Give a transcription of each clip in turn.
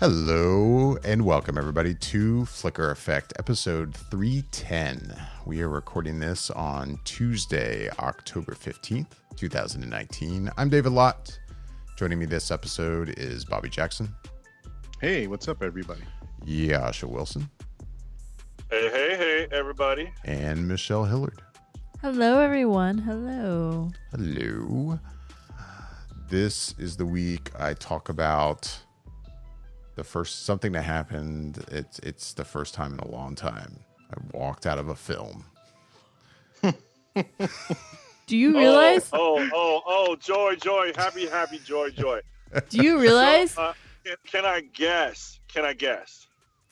Hello and welcome everybody to Flicker Effect episode 310. We are recording this on Tuesday, October 15th, 2019. I'm David Lott. Joining me this episode is Bobby Jackson. Hey, what's up everybody? Yasha Wilson. Hey, everybody. And Michelle Hillard. Hello, everyone. Hello. Hello. This is the week I talk about something that happened. It's the first time in a long time I walked out of a film. Do you realize? Joy, happy, joy. Do you realize? So, can I guess?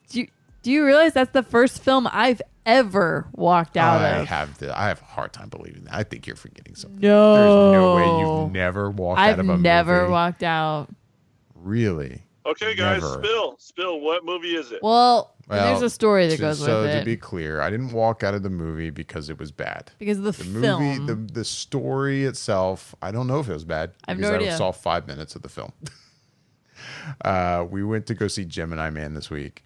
Do you realize that's the first film I've ever walked out of? I have a hard time believing that. I think you're forgetting something. No. There's no way you've never walked out of a movie. I've never walked out. Really? Okay, guys, Never. Spill. What movie is it? Well, there's a story that goes with it. So to be clear, I didn't walk out of the movie because it was bad. Because of the film. Movie, the story itself, I don't know if it was bad. I have no idea. I saw 5 minutes of the film. We went to go see Gemini Man this week.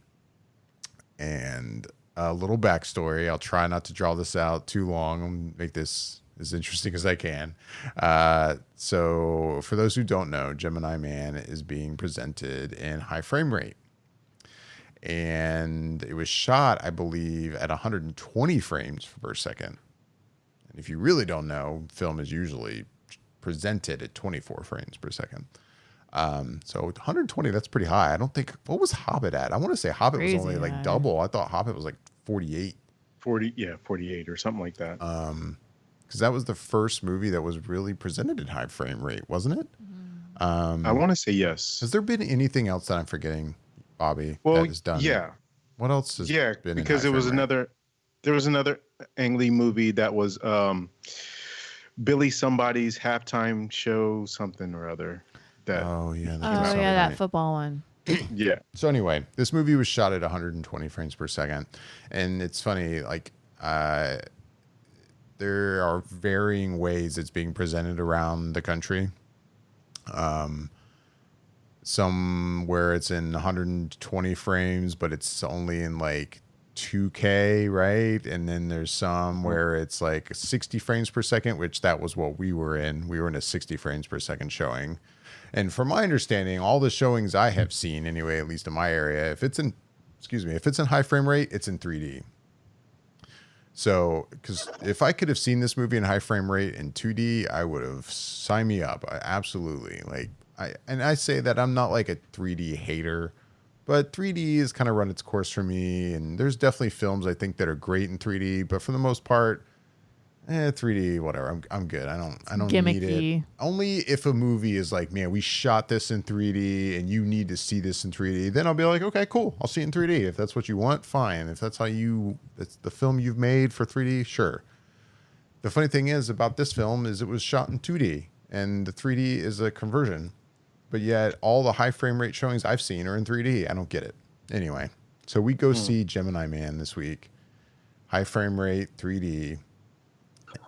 And a little backstory. I'll try not to draw this out too long and make this as interesting as I can. So for those who don't know, Gemini Man is being presented in high frame rate. And it was shot, I believe, at 120 frames per second. And if you really don't know, film is usually presented at 24 frames per second. So 120, that's pretty high. I don't think, what was Hobbit at? I want to say Hobbit was only like double. I thought Hobbit was like 48. 48 or something like that. Because that was the first movie that was really presented in high frame rate, wasn't it? I want to say yes. Has there been anything else that I'm forgetting, Bobby, Well, that is done? yeah. What else has been because in high frame rate? there was another Ang Lee movie that was Billy somebody's halftime show, something or other. That football one. Yeah. So anyway, this movie was shot at 120 frames per second. And it's funny, like, there are varying ways it's being presented around the country. Some where it's in 120 frames, but it's only in like 2K, right? And then there's some where it's like 60 frames per second, which that was what we were in. We were in a 60 frames per second showing. And from my understanding, all the showings I have seen, anyway, at least in my area, if it's in high frame rate, it's in 3D. So, because if I could have seen this movie in high frame rate in 2D, I would have signed me up. Absolutely. I say that I'm not like a 3D hater, but 3D has kind of run its course for me. And there's definitely films I think that are great in 3D, but for the most part, 3D, whatever. I'm good. I don't Gimmicky. need it. Only if a movie is like, man, we shot this in 3D and you need to see this in 3D, then I'll be like, okay, cool. I'll see it in 3D. If that's what you want, fine. If that's that's the film you've made for 3D, sure. The funny thing is about this film is it was shot in 2D and the 3D is a conversion, but yet all the high frame rate showings I've seen are in 3D. I don't get it. Anyway, so we go see Gemini Man this week. High frame rate, 3D.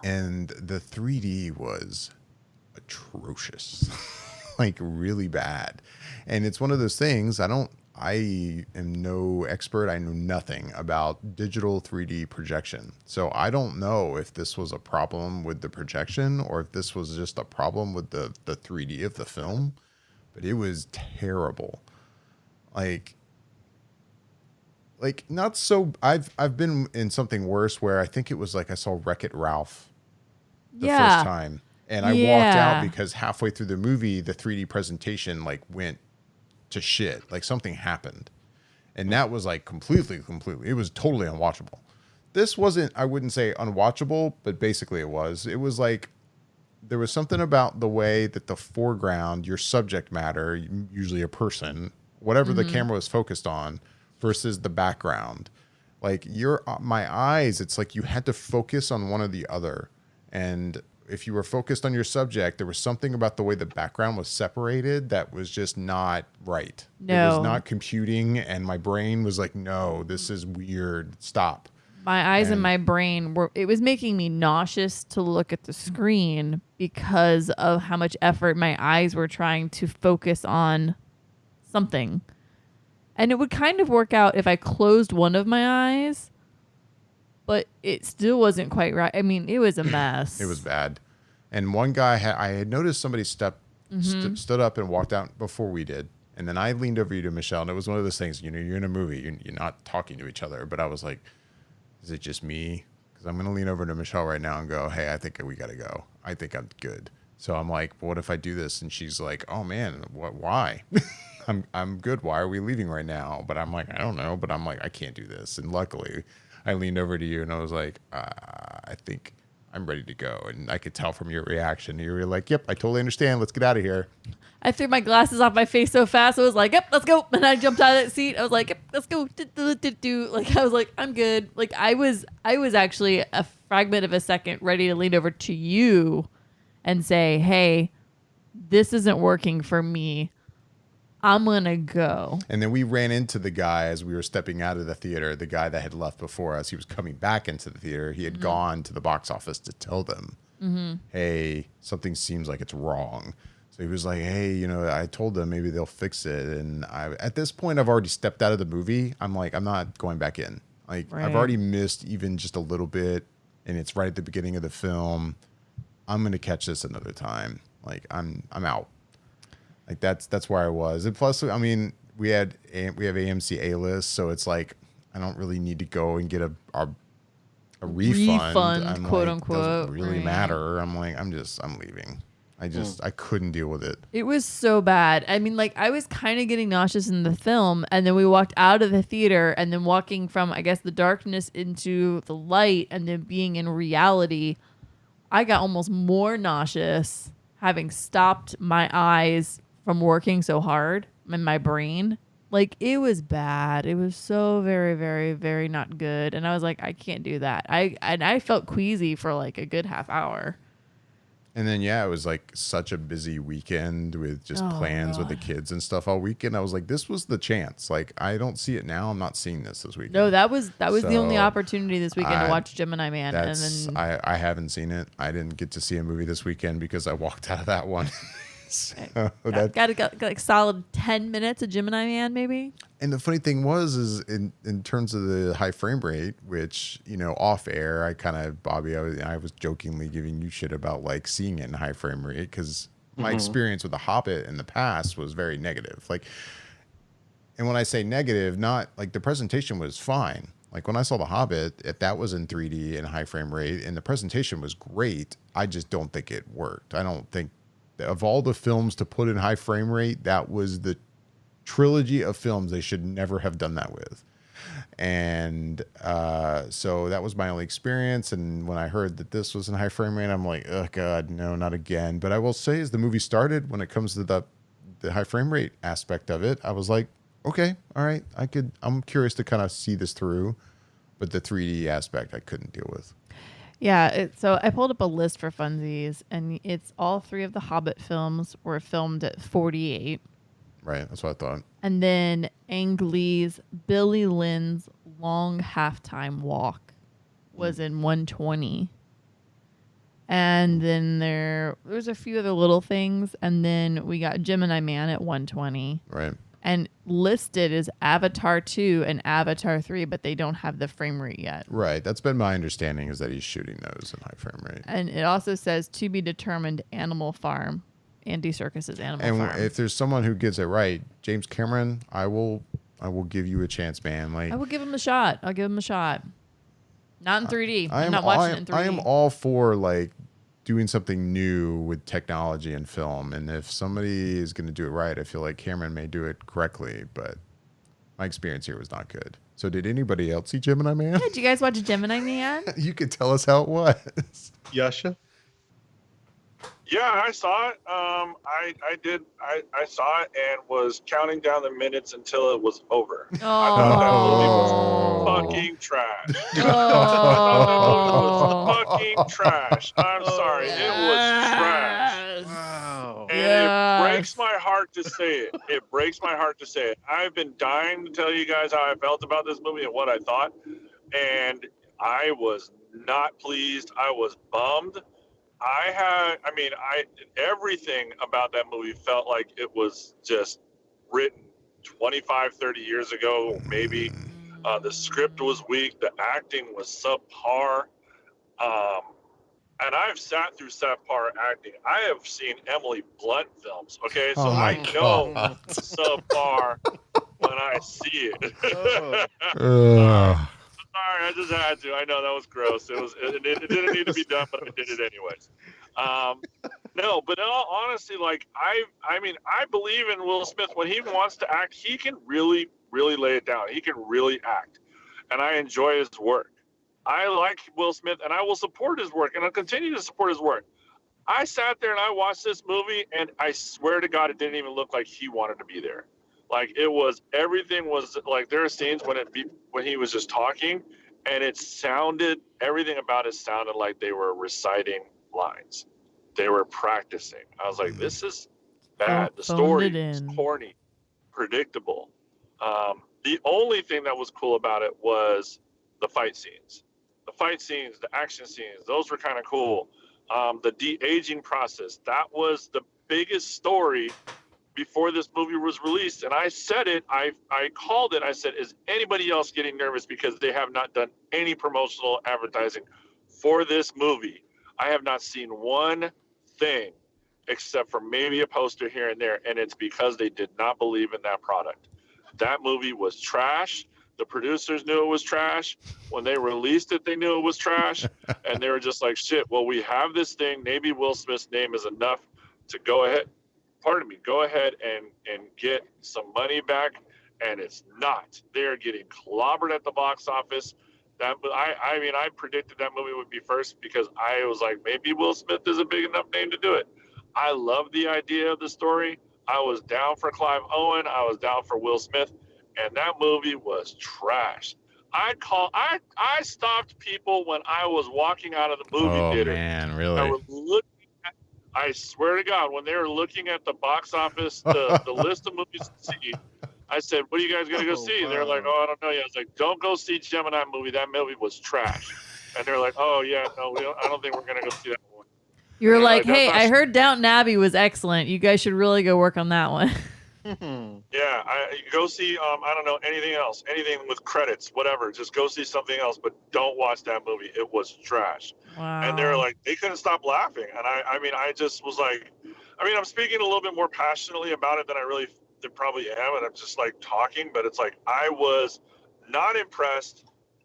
And the 3D was atrocious, like really bad. And it's one of those things I am no expert. I know nothing about digital 3D projection. So I don't know if this was a problem with the projection or if this was just a problem with the 3D of the film, but it was terrible. Like not so. I've been in something worse where I think it was like I saw Wreck-It Ralph the first time, and I walked out because halfway through the movie the 3D presentation like went to shit. Like something happened, and that was like completely. It was totally unwatchable. This wasn't. I wouldn't say unwatchable, but basically it was. It was like there was something about the way that the foreground, your subject matter, usually a person, whatever the camera was focused on, versus the background. Like my eyes, it's like you had to focus on one or the other. And if you were focused on your subject, there was something about the way the background was separated that was just not right. No. It was not computing, and my brain was like, no, this is weird. Stop. My eyes and my brain it was making me nauseous to look at the screen because of how much effort my eyes were trying to focus on something. And it would kind of work out if I closed one of my eyes, but it still wasn't quite right. I mean, it was a mess. It was bad. And one guy I had noticed somebody stood up and walked out before we did. And then I leaned over you to Michelle, and it was one of those things, you're in a movie, you're not talking to each other. But I was like, is it just me? Because I'm going to lean over to Michelle right now and go, hey, I think we got to go. I think I'm good. So I'm like, what if I do this? And she's like, oh man, why? I'm good. Why are we leaving right now? But I'm like, I don't know. But I'm like, I can't do this. And luckily I leaned over to you and I was like, I think I'm ready to go. And I could tell from your reaction. You were like, yep, I totally understand. Let's get out of here. I threw my glasses off my face so fast. I was like, yep, let's go. And I jumped out of that seat. I was like, yep, let's go. Like, I was like, I'm good. Like, I was actually a fragment of a second ready to lean over to you and say, hey, this isn't working for me. I'm going to go. And then we ran into the guy as we were stepping out of the theater, the guy that had left before us. He was coming back into the theater. He had gone to the box office to tell them, hey, something seems like it's wrong. So he was like, hey, I told them maybe they'll fix it. And at this point, I've already stepped out of the movie. I'm like, I'm not going back in. Like, Right. I've already missed even just a little bit. And it's right at the beginning of the film. I'm going to catch this another time. Like, I'm out. Like that's where I was. And plus, I mean, we have AMC A-list, so it's like I don't really need to go and get a refund. I'm quote like, unquote. Doesn't really right. matter. I'm like, I'm leaving. I couldn't deal with it. It was so bad. I mean, like, I was kind of getting nauseous in the film, and then we walked out of the theater, and then walking from, I guess, the darkness into the light, and then being in reality, I got almost more nauseous having stopped my eyes from working so hard in my brain. Like, it was bad. It was so very, very, very not good. And I was like, I can't do that. I felt queasy for like a good half hour. And then, yeah, it was like such a busy weekend with just plans with the kids and stuff all weekend. I was like, this was the chance. Like, I don't see it now. I'm not seeing this weekend. No, that was the only So, opportunity this weekend to watch Gemini Man. And then I haven't seen it. I didn't get to see a movie this weekend because I walked out of that one. So got like solid 10 minutes of Gemini Man, maybe. And the funny thing is in terms of the high frame rate, which, off air, I kind of, Bobby, I was jokingly giving you shit about like seeing it in high frame rate because my experience with The Hobbit in the past was very negative. Like, and when I say negative, not like the presentation was fine. Like when I saw The Hobbit, if that was in 3D and high frame rate and the presentation was great, I just don't think it worked. I don't think of all the films to put in high frame rate, that was the trilogy of films they should never have done that with. And so that was my only experience. And when I heard that this was in high frame rate, I'm like, oh God, no, not again. But I will say, as the movie started, when it comes to the high frame rate aspect of it, I was like, okay, all right, I'm curious to kind of see this through. But the 3D aspect I couldn't deal with. Yeah, so I pulled up a list for funsies, and it's all three of the Hobbit films were filmed at 48. Right, that's what I thought. And then Ang Lee's Billy Lynn's Long Halftime Walk was in 120. And then there's a few other little things, and then we got Gemini Man at 120. Right. And listed is Avatar 2 and Avatar 3, but they don't have the frame rate yet. Right. That's been my understanding, is that he's shooting those in high frame rate. And it also says to be determined Animal Farm. Andy Serkis's Animal Farm. And if there's someone who gets it right, James Cameron, I will give you a chance, man. Like, I will give him a shot. I'll give him a shot. Not in 3D. I'm not watching it in 3D. I am all for like doing something new with technology and film. And if somebody is going to do it right, I feel like Cameron may do it correctly. But my experience here was not good. So did anybody else see Gemini Man? Yeah, did you guys watch Gemini Man? You could tell us how it was. Yasha? Yeah, I saw it. I did. I saw it and was counting down the minutes until it was over. I thought that movie was fucking trash. I thought that movie was fucking trash. I'm sorry. It was trash. Wow. And it breaks my heart to say it. It breaks my heart to say it. I've been dying to tell you guys how I felt about this movie and what I thought. And I was not pleased. I was bummed. everything about that movie felt like it was just written 25, 30 years ago, maybe. The script was weak. The acting was subpar. And I've sat through subpar acting. I have seen Emily Blunt films. Okay, so I know subpar when I see it. Sorry, I just had to. I know that was gross. It didn't need to be done, but I did it anyways. No, but in all honesty, like I mean, I believe in Will Smith. When he wants to act, he can really, really lay it down. He can really act, and I enjoy his work. I like Will Smith, and I will support his work, and I'll continue to support his work. I sat there and I watched this movie, and I swear to God, it didn't even look like he wanted to be there. Like everything was like there are scenes when he was just talking, and everything about it sounded like they were reciting lines. They were practicing. I was like, this is bad. The story is corny, predictable. The only thing that was cool about it was the fight scenes. The fight scenes, the action scenes, those were kind of cool. The de-aging process, that was the biggest story before this movie was released. And I said it, I called it, I said, is anybody else getting nervous because they have not done any promotional advertising for this movie? I have not seen one thing except for maybe a poster here and there, and it's because they did not believe in that product. That movie was trash. The producers knew it was trash. When they released it, they knew it was trash. And they were just like, shit, well, we have this thing. Maybe Will Smith's name is enough to go ahead and get some money back. And it's not. They're getting clobbered at the box office. I predicted that movie would be first because I was like, maybe Will Smith is a big enough name to do it. I love the idea of the story. I was down for Clive Owen. I was down for Will Smith. And that movie was trash. I stopped people when I was walking out of the movie theater. Oh man, really? I swear to God, when they were looking at the box office, the list of movies to see, I said, "What are you guys gonna go see?" Wow. They're like, "Oh, I don't know yet." I was like, "Don't go see Gemini movie. That movie was trash." And they're like, "Oh yeah, no, I don't think we're gonna go see that one." You were like, "Hey, I heard Downton Abbey was excellent. You guys should really go work on that one." Yeah, go see, I don't know, anything else, anything with credits, whatever. Just go see something else, but don't watch that movie. It was trash. Wow. And they're like, they couldn't stop laughing. And I just was like, I'm speaking a little bit more passionately about it than I really probably am. And I'm just like talking, but it's like, I was not impressed.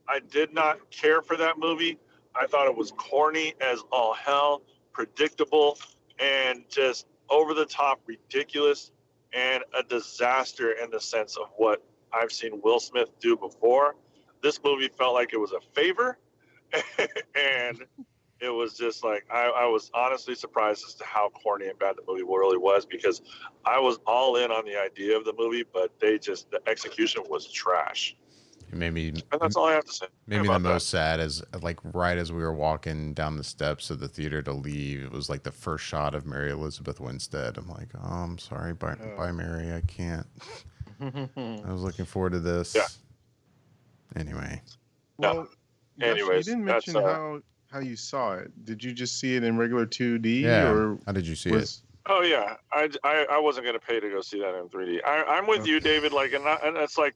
I did not care for that movie. I thought it was corny as all hell, predictable, and just over the top ridiculous. And a disaster in the sense of what I've seen Will Smith do before. This movie felt like it was a favor. And it was just like, I was honestly surprised as to how corny and bad the movie really was, because I was all in on the idea of the movie, but the execution was trash. And that's all I have to say. Maybe the most sad is like right as we were walking down the steps of the theater to leave, it was like the first shot of Mary Elizabeth Winstead. I'm like, oh, I'm sorry, bye Mary, I can't. I was looking forward to this. Yeah. Anyway. Well, anyways, you didn't mention how you saw it. Did you just see it in regular 2D? Yeah. Or how did you see it? Oh yeah, I wasn't gonna pay to go see that in 3D. I'm with you, David. Like, and it's like,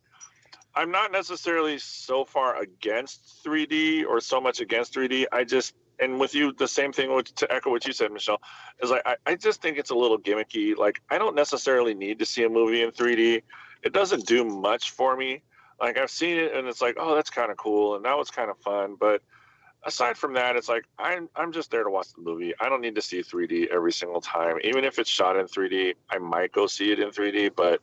I'm not necessarily so far against 3D or so much against 3D. And with you, the same thing, to echo what you said, Michelle, is like, I just think it's a little gimmicky. Like, I don't necessarily need to see a movie in 3D. It doesn't do much for me. Like, I've seen it and it's like, oh, that's kind of cool. And that was kind of fun. But aside from that, it's like, I'm just there to watch the movie. I don't need to see 3D every single time. Even if it's shot in 3D, I might go see it in 3D, but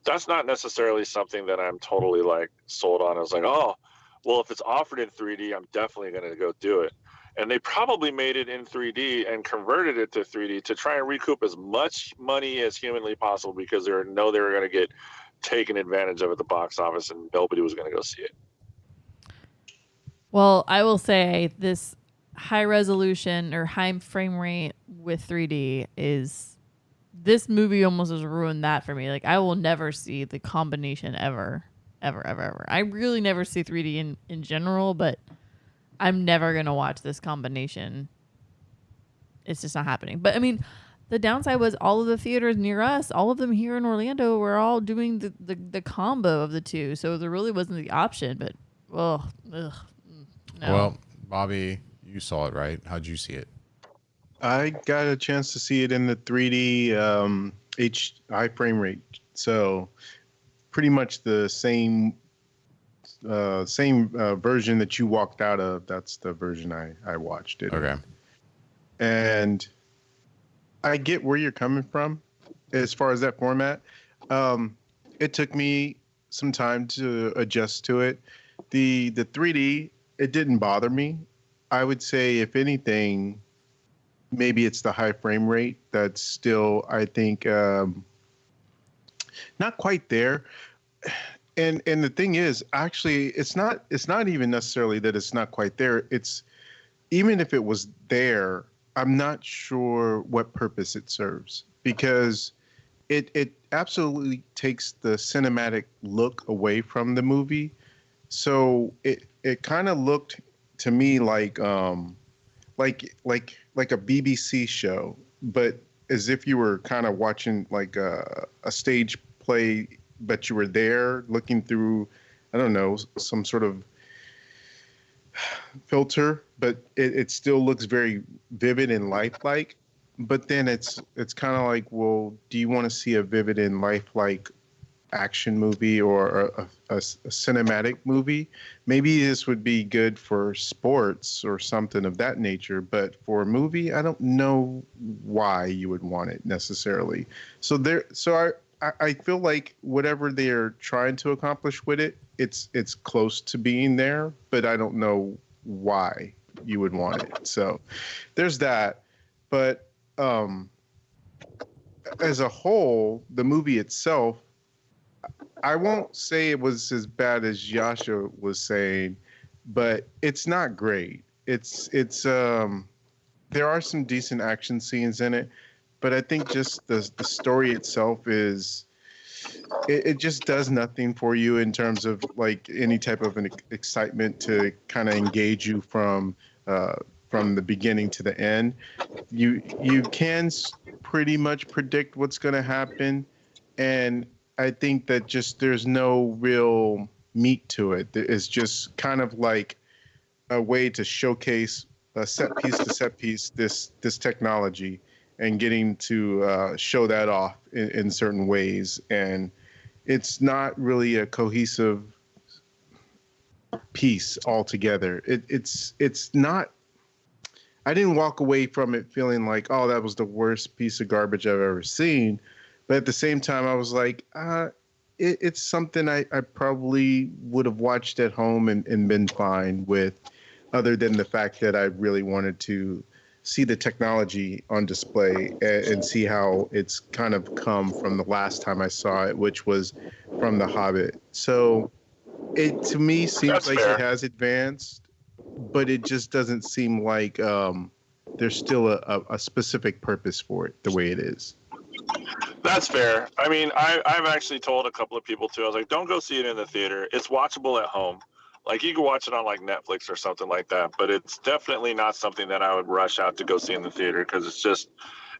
that's not necessarily something that I'm totally like sold on. I was like, oh, well, if it's offered in 3D, I'm definitely going to go do it. And they probably made it in 3D and converted it to 3D to try and recoup as much money as humanly possible, because they were going to get taken advantage of at the box office and nobody was going to go see it. Well, I will say this high resolution or high frame rate with 3D this movie almost has ruined that for me. Like, I will never see the combination ever. I really never see 3D in general, but I'm never going to watch this combination. It's just not happening. But I mean, The downside was all of the theaters near us, all of them here in Orlando, were all doing the combo of the two. So there really wasn't the option. But, no. Well, Bobby, you saw it, right? How'd you see it? I got a chance to see it in the 3D high frame rate. So pretty much the same version that you walked out of. That's the version I watched it. Okay. And I get where you're coming from as far as that format. It took me some time to adjust to it. The 3D, it didn't bother me. I would say, if anything, maybe it's the high frame rate that's still, I think, not quite there. And the thing is, actually, it's not even necessarily that it's not quite there. It's, even if it was there, I'm not sure what purpose it serves, because it absolutely takes the cinematic look away from the movie. So it kind of looked to me like a BBC show, but as if you were kind of watching like a stage play, but you were there looking through, I don't know, some sort of filter, but it still looks very vivid and lifelike. But then it's kind of like, well, do you want to see a vivid and lifelike action movie or a cinematic movie? Maybe this would be good for sports or something of that nature, but for a movie, I don't know why you would want it necessarily. So I feel like whatever they're trying to accomplish with it, it's close to being there, but I don't know why you would want it. So there's that. But as a whole, the movie itself, I won't say it was as bad as Yasha was saying, but it's not great. It's there are some decent action scenes in it, but I think just the story itself is, it just does nothing for you in terms of like any type of an excitement to kind of engage you from the beginning to the end. You can pretty much predict what's going to happen, and I think that just there's no real meat to it. It's just kind of like a way to showcase set piece to set piece this technology, and getting to show that off in certain ways. And it's not really a cohesive piece altogether. It's not. I didn't walk away from it feeling like, oh, that was the worst piece of garbage I've ever seen. But at the same time, I was like, it's something I probably would have watched at home and been fine with, other than the fact that I really wanted to see the technology on display and see how it's kind of come from the last time I saw it, which was from The Hobbit. So it, to me, seems That's like fair. it has advanced, but it just doesn't seem like there's still a specific purpose for it the way it is. That's fair. I mean, I've actually told a couple of people too. I was like, don't go see it in the theater. It's watchable at home. Like, you can watch it on like Netflix or something like that, but it's definitely not something that I would rush out to go see in the theater, because it's just,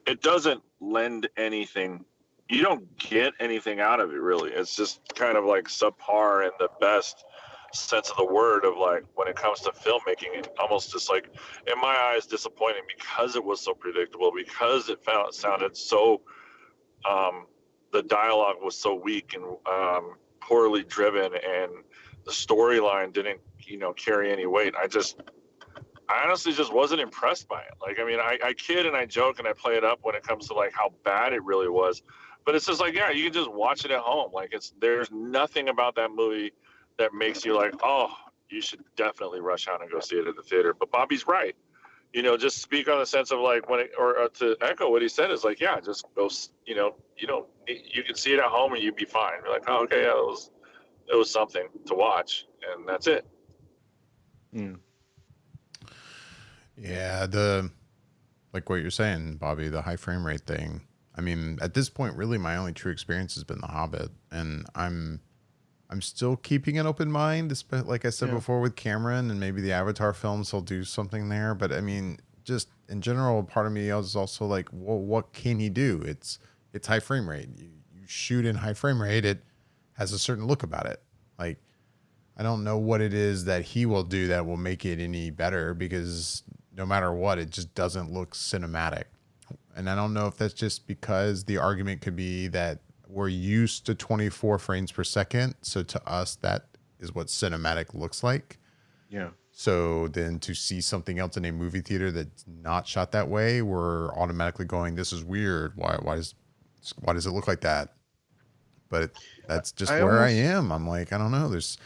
it doesn't lend anything. You don't get anything out of it, really. It's just kind of like subpar in the best sense of the word, of like, when it comes to filmmaking, and almost just like, in my eyes, disappointing, because it was so predictable, because it sounded so, the dialogue was so weak and poorly driven, and the storyline didn't, carry any weight. I honestly just wasn't impressed by it. Like, I mean, I kid and I joke and I play it up when it comes to like how bad it really was, but it's just like, yeah, you can just watch it at home. Like, there's nothing about that movie that makes you like, oh, you should definitely rush out and go see it at the theater. But Bobby's right. Just speak on the sense of like, when it, or to echo what he said, is like, yeah, just go, you can see it at home and you'd be fine. You're like, oh, okay, yeah, it was something to watch, and that's it. Yeah, like what you're saying, Bobby, the high frame rate thing. I mean, at this point, really, my only true experience has been The Hobbit, and I'm still keeping an open mind, like I said before, with Cameron, and maybe the Avatar films will do something there. But I mean, just in general, part of me was also like, well, what can he do? It's high frame rate. You shoot in high frame rate, it has a certain look about it. Like, I don't know what it is that he will do that will make it any better, because no matter what, it just doesn't look cinematic. And I don't know if that's just because the argument could be that we're used to 24 frames per second. So to us, that is what cinematic looks like. Yeah. So then to see something else in a movie theater that's not shot that way, we're automatically going, this is weird. Why does it look like that? But that's just where I am. I'm like, I don't know. There's,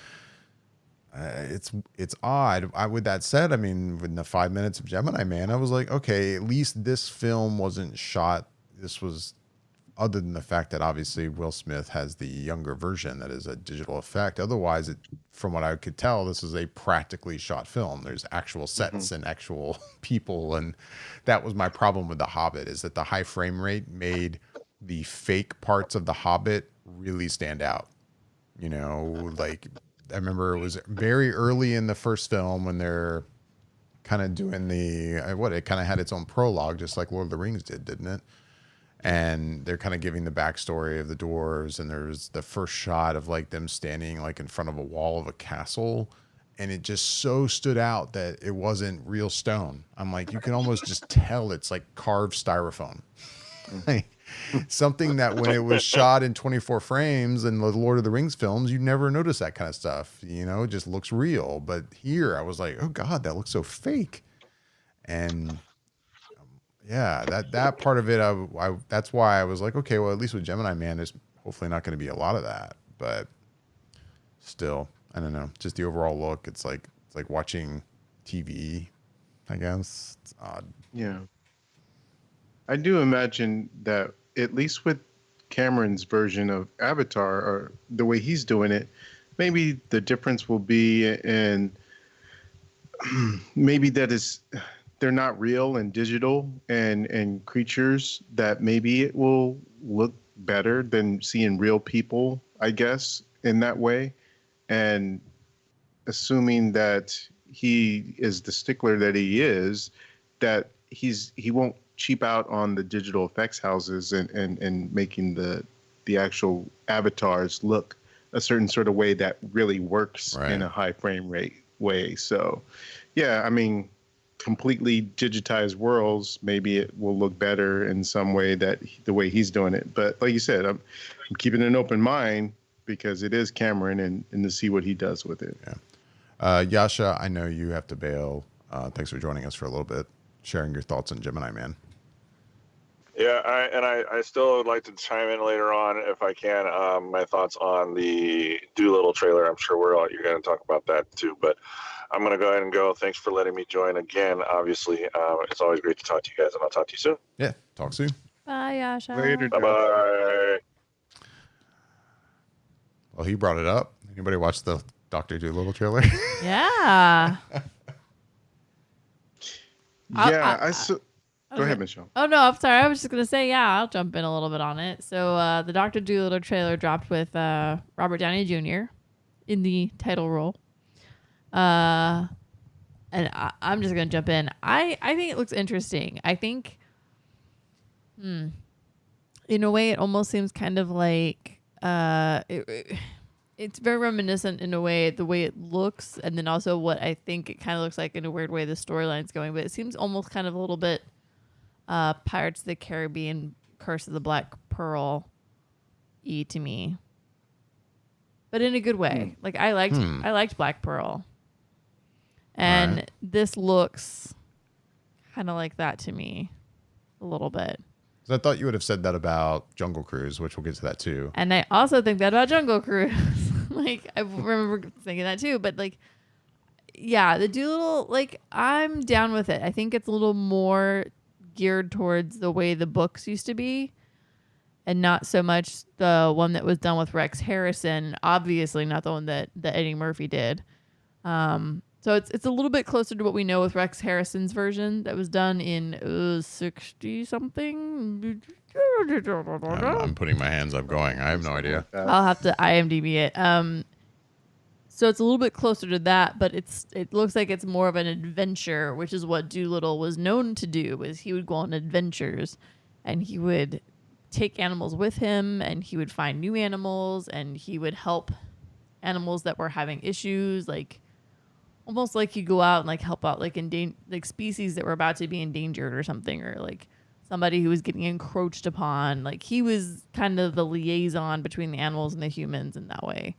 it's odd. With that said, I mean, in the 5 minutes of Gemini Man, I was like, okay, at least this film wasn't shot. This was, other than the fact that obviously Will Smith has the younger version that is a digital effect. Otherwise, from what I could tell, this is a practically shot film. There's actual sets and actual people. And that was my problem with The Hobbit, is that the high frame rate made the fake parts of The Hobbit really stand out. You know, like, I remember it was very early in the first film when they're kind of doing it kind of had its own prologue, just like Lord of the Rings did, didn't it? And they're kind of giving the backstory of the dwarves, and there's the first shot of like them standing like in front of a wall of a castle, and it just so stood out that it wasn't real stone. I'm like, you can almost just tell it's like carved styrofoam. Like, something that when it was shot in 24 frames in the Lord of the Rings films, you never notice that kind of stuff. You know, it just looks real. But here I was like, oh God, that looks so fake. And yeah, that part of it, I that's why I was like, okay, well, at least with Gemini Man, there's hopefully not going to be a lot of that. But still, I don't know. Just the overall look, it's like watching TV, I guess. It's odd. Yeah. I do imagine that at least with Cameron's version of Avatar, or the way he's doing it, maybe the difference will be in maybe that is they're not real and digital and creatures, that maybe it will look better than seeing real people, I guess, in that way. And assuming that he is the stickler that he is, that he won't cheap out on the digital effects houses and making the actual avatars look a certain sort of way that really works in a high frame rate way. So yeah, I mean, completely digitized worlds, maybe it will look better in some way that the way he's doing it. But like you said, I'm keeping an open mind because it is Cameron, and to see what he does with it. Yeah. Yasha, I know you have to bail. Thanks for joining us for a little bit, sharing your thoughts on Gemini Man. Yeah, I still would like to chime in later on if I can. My thoughts on the Dolittle trailer. I'm sure you're going to talk about that too, but I'm going to go ahead and go. Thanks for letting me join again. Obviously, it's always great to talk to you guys, and I'll talk to you soon. Yeah, talk soon. Bye, Yasha. Later. Bye-bye. Well, he brought it up. Anybody watch the Dr. Dolittle trailer? Yeah. Go ahead, Michelle. Oh, no, I'm sorry. I was just going to say, yeah, I'll jump in a little bit on it. So the Dr. Dolittle trailer dropped with Robert Downey Jr. in the title role. And I'm just going to jump in. I think it looks interesting. I think, in a way, it almost seems kind of like it's very reminiscent in a way, the way it looks, and then also what I think it kind of looks like in a weird way the storyline's going. But it seems almost kind of a little bit Pirates of the Caribbean, Curse of the Black Pearl-y to me, but in a good way. Like I liked Black Pearl, and this looks kind of like that to me a little bit. So I thought you would have said that about Jungle Cruise, which we'll get to that too. And I also think that about Jungle Cruise. Like I remember thinking that too, but like, yeah, the Dolittle, like I'm down with it. I think it's a little more geared towards the way the books used to be, and not so much the one that was done with Rex Harrison. Obviously, not the one that Eddie Murphy did. So it's a little bit closer to what we know with Rex Harrison's version that was done in 60 something. I'm putting my hands up, going. I have no idea. I'll have to IMDb it. So it's a little bit closer to that, but it looks like it's more of an adventure, which is what Dolittle was known to do. Was he would go on adventures, and he would take animals with him, and he would find new animals, and he would help animals that were having issues, like almost like he'd go out and like help out like like species that were about to be endangered or something, or like somebody who was getting encroached upon. Like he was kind of the liaison between the animals and the humans in that way.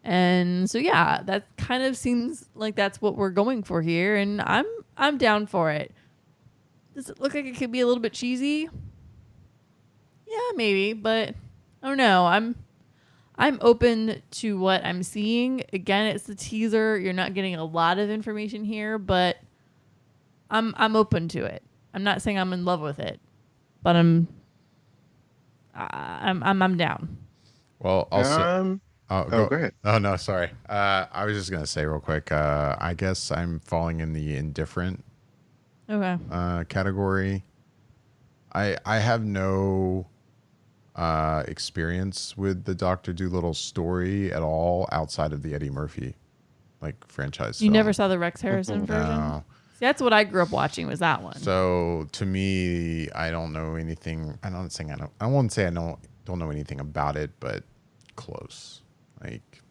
And so yeah, that kind of seems like that's what we're going for here, and I'm down for it. Does it look like it could be a little bit cheesy? Yeah, maybe, but I don't know. I'm open to what I'm seeing. Again, it's the teaser. You're not getting a lot of information here, but I'm open to it. I'm not saying I'm in love with it, but I'm down. Well, also. Go ahead. Oh no, sorry. I was just gonna say real quick. I guess I'm falling in the indifferent category. I have no experience with the Dr. Dolittle story at all outside of the Eddie Murphy franchise. You never saw the Rex Harrison version? No. See, that's what I grew up watching, was that one. So to me, I don't know anything. I won't say I don't know anything about it, but close. Like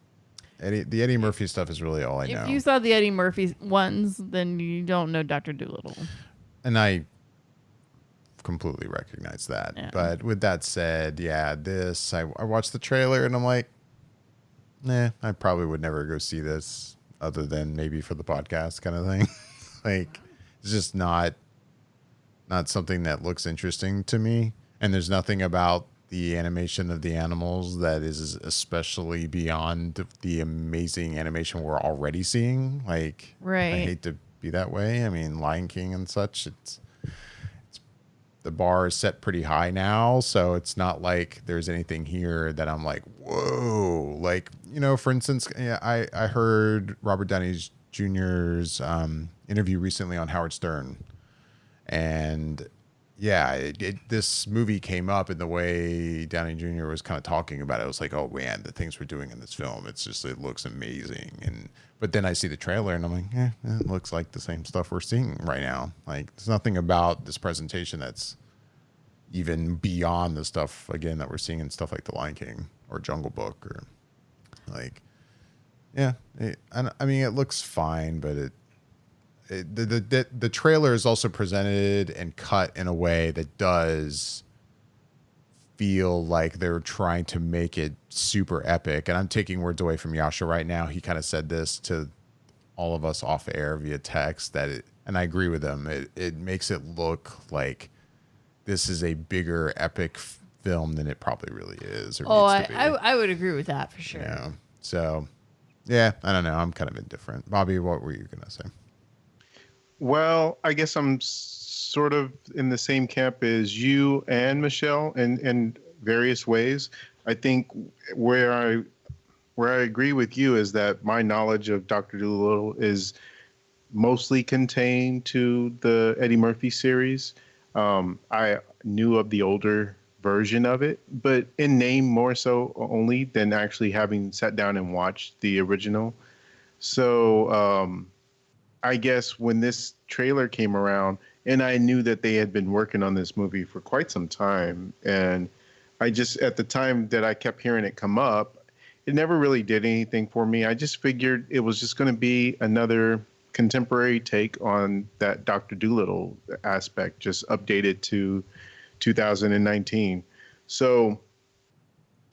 the Eddie Murphy stuff is really all I know. If you saw the Eddie Murphy ones, then you don't know Dr. Dolittle. And I completely recognize that. Yeah. But with that said, yeah, I watched the trailer and I'm like, nah, I probably would never go see this other than maybe for the podcast kind of thing. Like, it's just not something that looks interesting to me. And there's nothing about the animation of the animals that is especially beyond the amazing animation we're already seeing. Like, right. I hate to be that way. I mean, Lion King and such, it's the bar is set pretty high now, so it's not like there's anything here that I'm like, whoa. Like, for instance, I heard Robert Downey Jr.'s interview recently on Howard Stern, and yeah, this movie came up in the way Downey Jr. was kind of talking about it. I was like, oh man, the things we're doing in this film, it looks amazing. But then I see the trailer and I'm like, it looks like the same stuff we're seeing right now. Like, there's nothing about this presentation that's even beyond the stuff, again, that we're seeing in stuff like The Lion King or Jungle Book, or like, yeah. I mean, it looks fine, but the trailer is also presented and cut in a way that does feel like they're trying to make it super epic. And I'm taking words away from Yasha right now. He kind of said this to all of us off air via text, and I agree with him. It makes it look like this is a bigger epic film than it probably really is. Or needs to be. I would agree with that for sure. Yeah. So, yeah, I don't know. I'm kind of indifferent. Bobby, what were you going to say? Well, I guess I'm sort of in the same camp as you and Michelle in various ways. I think where I agree with you is that my knowledge of Dr. Dolittle is mostly contained to the Eddie Murphy series. I knew of the older version of it, but in name more so only than actually having sat down and watched the original. So, I guess when this trailer came around, and I knew that they had been working on this movie for quite some time, and I just, at the time that I kept hearing it come up, it never really did anything for me. I just figured it was just going to be another contemporary take on that Dr. Dolittle aspect, just updated to 2019. So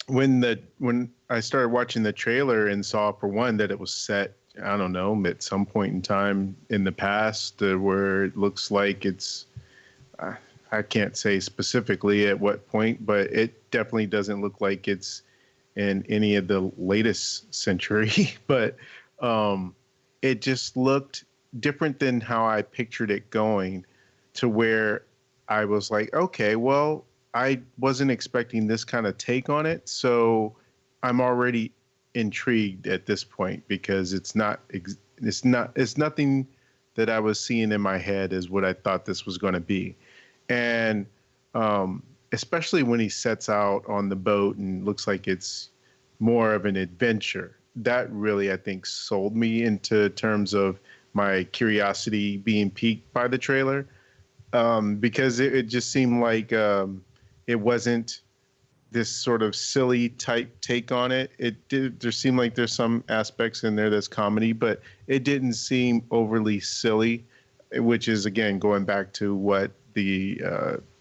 when I started watching the trailer and saw, for one, that it was set, I don't know, at some point in time in the past, where it looks like it's, I can't say specifically at what point, but it definitely doesn't look like it's in any of the latest century. But it just looked different than how I pictured it going, to where I was like, okay, well, I wasn't expecting this kind of take on it. So I'm already intrigued at this point, because it's nothing that I was seeing in my head as what I thought this was going to be. And especially when he sets out on the boat and looks like it's more of an adventure. that really, I think, sold me into terms of my curiosity being piqued by the trailer, because it just seemed like it wasn't this sort of silly type take on it. It did. There seemed like there's some aspects in there that's comedy, but it didn't seem overly silly, which is again going back to what the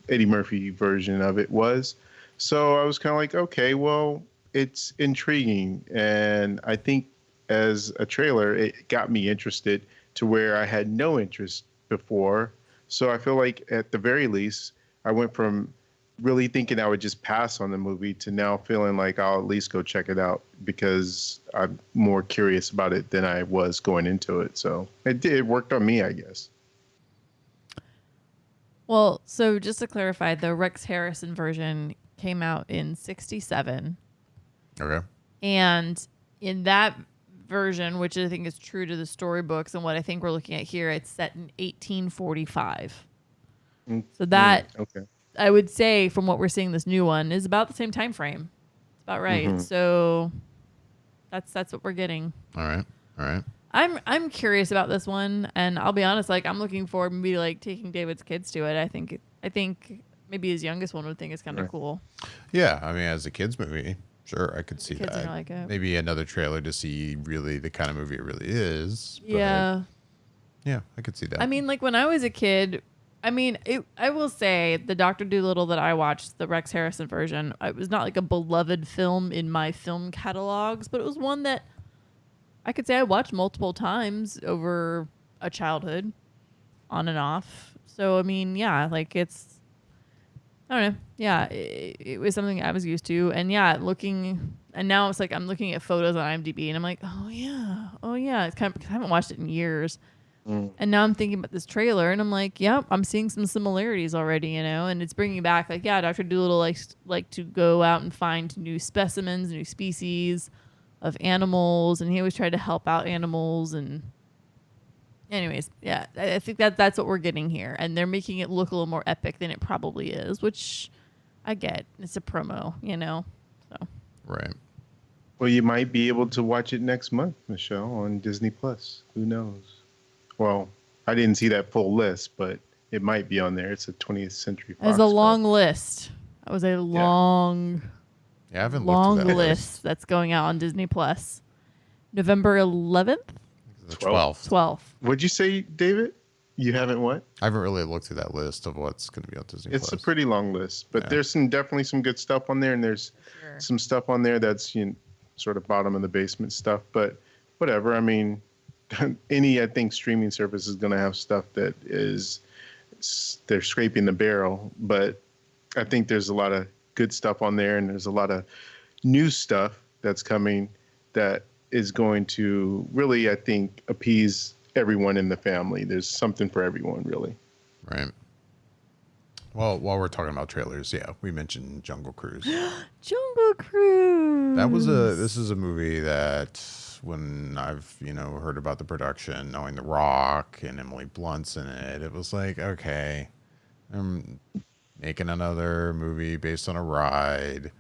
Eddie Murphy version of it was. So I was kind of like, okay, well, it's intriguing, and I think as a trailer, it got me interested to where I had no interest before. So I feel like at the very least, I went from really thinking I would just pass on the movie to now feeling like I'll at least go check it out because I'm more curious about it than I was going into it. So it worked on me, I guess. Well, so just to clarify, the Rex Harrison version came out in 1967. Okay. And in that version, which I think is true to the storybooks and what I think we're looking at here, it's set in 1845. So that, okay. I would say, from what we're seeing, this new one is about the same time frame. It's about right. Mm-hmm. So that's what we're getting. All right. I'm curious about this one, and I'll be honest, like I'm looking forward to maybe like taking David's kids to it. I think maybe his youngest one would think it's kind of cool. Yeah, I mean, as a kids movie, sure, I could see Kids are that. gonna like it. Maybe another trailer to see really the kind of movie it really is. But Yeah. yeah, I could see that. I mean, like when I was a kid, I will say the Dr. Dolittle that I watched, the Rex Harrison version, it was not like a beloved film in my film catalogs, but it was one that I could say I watched multiple times over a childhood, on and off. So, I mean, yeah, like I don't know. Yeah, it was something I was used to. And yeah, and now it's like I'm looking at photos on IMDb and I'm like, oh yeah. It's kind of, 'cause I haven't watched it in years. And now I'm thinking about this trailer and I'm like, yep, I'm seeing some similarities already, and it's bringing back like, yeah, Dr. Dolittle likes to go out and find new specimens, new species of animals, and he always tried to help out animals. And anyways, yeah, I think that's what we're getting here, and they're making it look a little more epic than it probably is, which I get. It's a promo, so right. Well, you might be able to watch it next month, Michelle, on Disney Plus. Who knows? Well, I didn't see that full list, but it might be on there. It's a 20th Century Fox. There's a long list. That was a long Yeah, I haven't looked at that list that's going out on Disney Plus. November 11th? The 12th. 12th. What'd you say, David? You haven't what? I haven't really looked through that list of what's going to be on Disney Plus. It's a pretty long list, but there's definitely some good stuff on there, and there's some stuff on there that's sort of bottom of the basement stuff. But whatever. I mean, I think streaming service is going to have stuff that they're scraping the barrel. But I think there's a lot of good stuff on there, and there's a lot of new stuff that's coming that is going to really, I think, appease everyone in the family. There's something for everyone, really. Right. Well, while we're talking about trailers, yeah, we mentioned Jungle Cruise. Jungle Cruise. This is a movie that when I've, heard about the production, knowing The Rock and Emily Blunt's in it, it was like, okay, I'm making another movie based on a ride.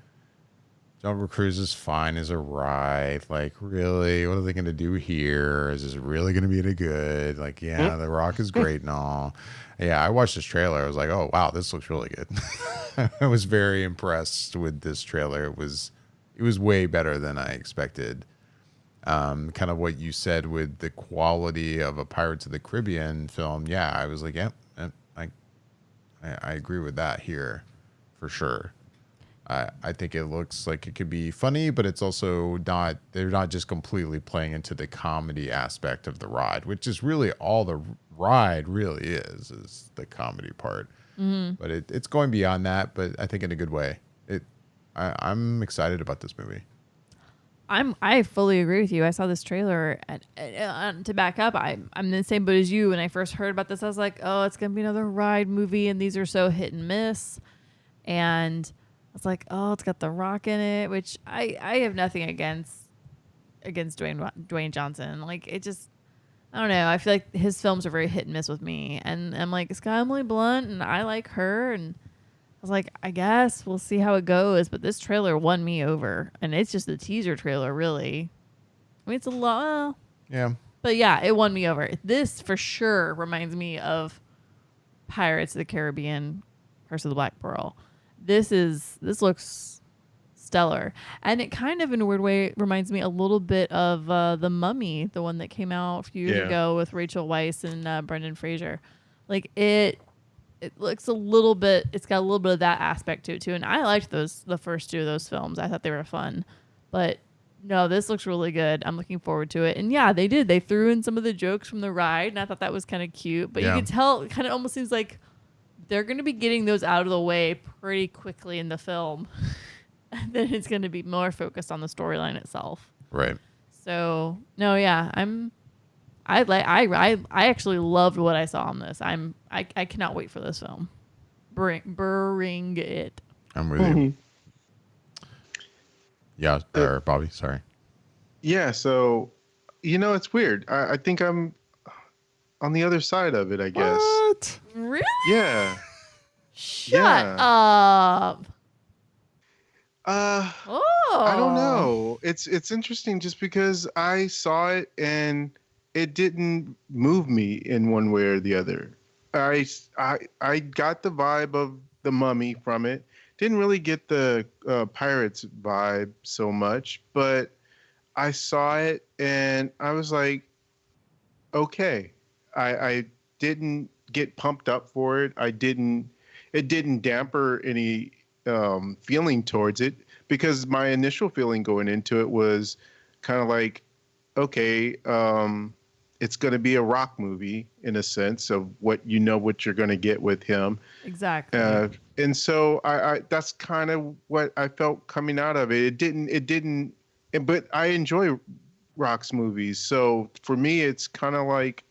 Jungle Cruise is fine as a ride. Like, really? What are they going to do here? Is this really going to be any good? Like, yeah, The Rock is great and all. Yeah, I watched this trailer. I was like, oh, wow, this looks really good. I was very impressed with this trailer. It was way better than I expected. Kind of what you said with the quality of a Pirates of the Caribbean film. Yeah, I was like, yep, I agree with that here for sure. I think it looks like it could be funny, but it's also not, they're not just completely playing into the comedy aspect of the ride, which is really all the ride really is the comedy part. Mm-hmm. But it's going beyond that, but I think in a good way. I'm excited about this movie. I fully agree with you. I saw this trailer, and to back up, I'm in the same boat as you. When I first heard about this, I was like, oh, it's going to be another ride movie, and these are so hit and miss. And I was like, oh, it's got The Rock in it, which I have nothing against Dwayne Johnson. Like, it just, I don't know. I feel like his films are very hit and miss with me. And I'm like, it's got Emily Blunt, and I like her, and I was like, I guess we'll see how it goes. But this trailer won me over. And it's just the teaser trailer, really. I mean, it's a lot. Yeah. But yeah, it won me over. This for sure reminds me of Pirates of the Caribbean, Curse of the Black Pearl. This looks stellar, and it kind of in a weird way reminds me a little bit of The Mummy, the one that came out a few years ago with Rachel Weisz and Brendan Fraser. Like it looks a little bit, it's got a little bit of that aspect to it too, and I liked the first two of those films. I thought they were fun, but no, this looks really good. I'm looking forward to it. And yeah, they threw in some of the jokes from the ride, and I thought that was kind of cute, but you can tell it kind of almost seems like they're going to be getting those out of the way pretty quickly in the film. And then it's going to be more focused on the storyline itself. Right. So, no, yeah, I actually loved what I saw on this. I cannot wait for this film. Bring it. I'm with you. Yeah, or Bobby, sorry. Yeah, so it's weird. I think I'm on the other side of it, I guess. What? Really? Yeah. Shut up. I don't know. It's interesting just because I saw it and it didn't move me in one way or the other. I got the vibe of The Mummy from it. Didn't really get the Pirates vibe so much, but I saw it and I was like, okay. I didn't get pumped up for it. It didn't damper any feeling towards it, because my initial feeling going into it was kind of like, okay, it's going to be a rock movie in a sense of what you're going to get with him. Exactly. And so I that's kind of what I felt coming out of it. It didn't, but I enjoy Rock's movies. So for me, it's kind of like,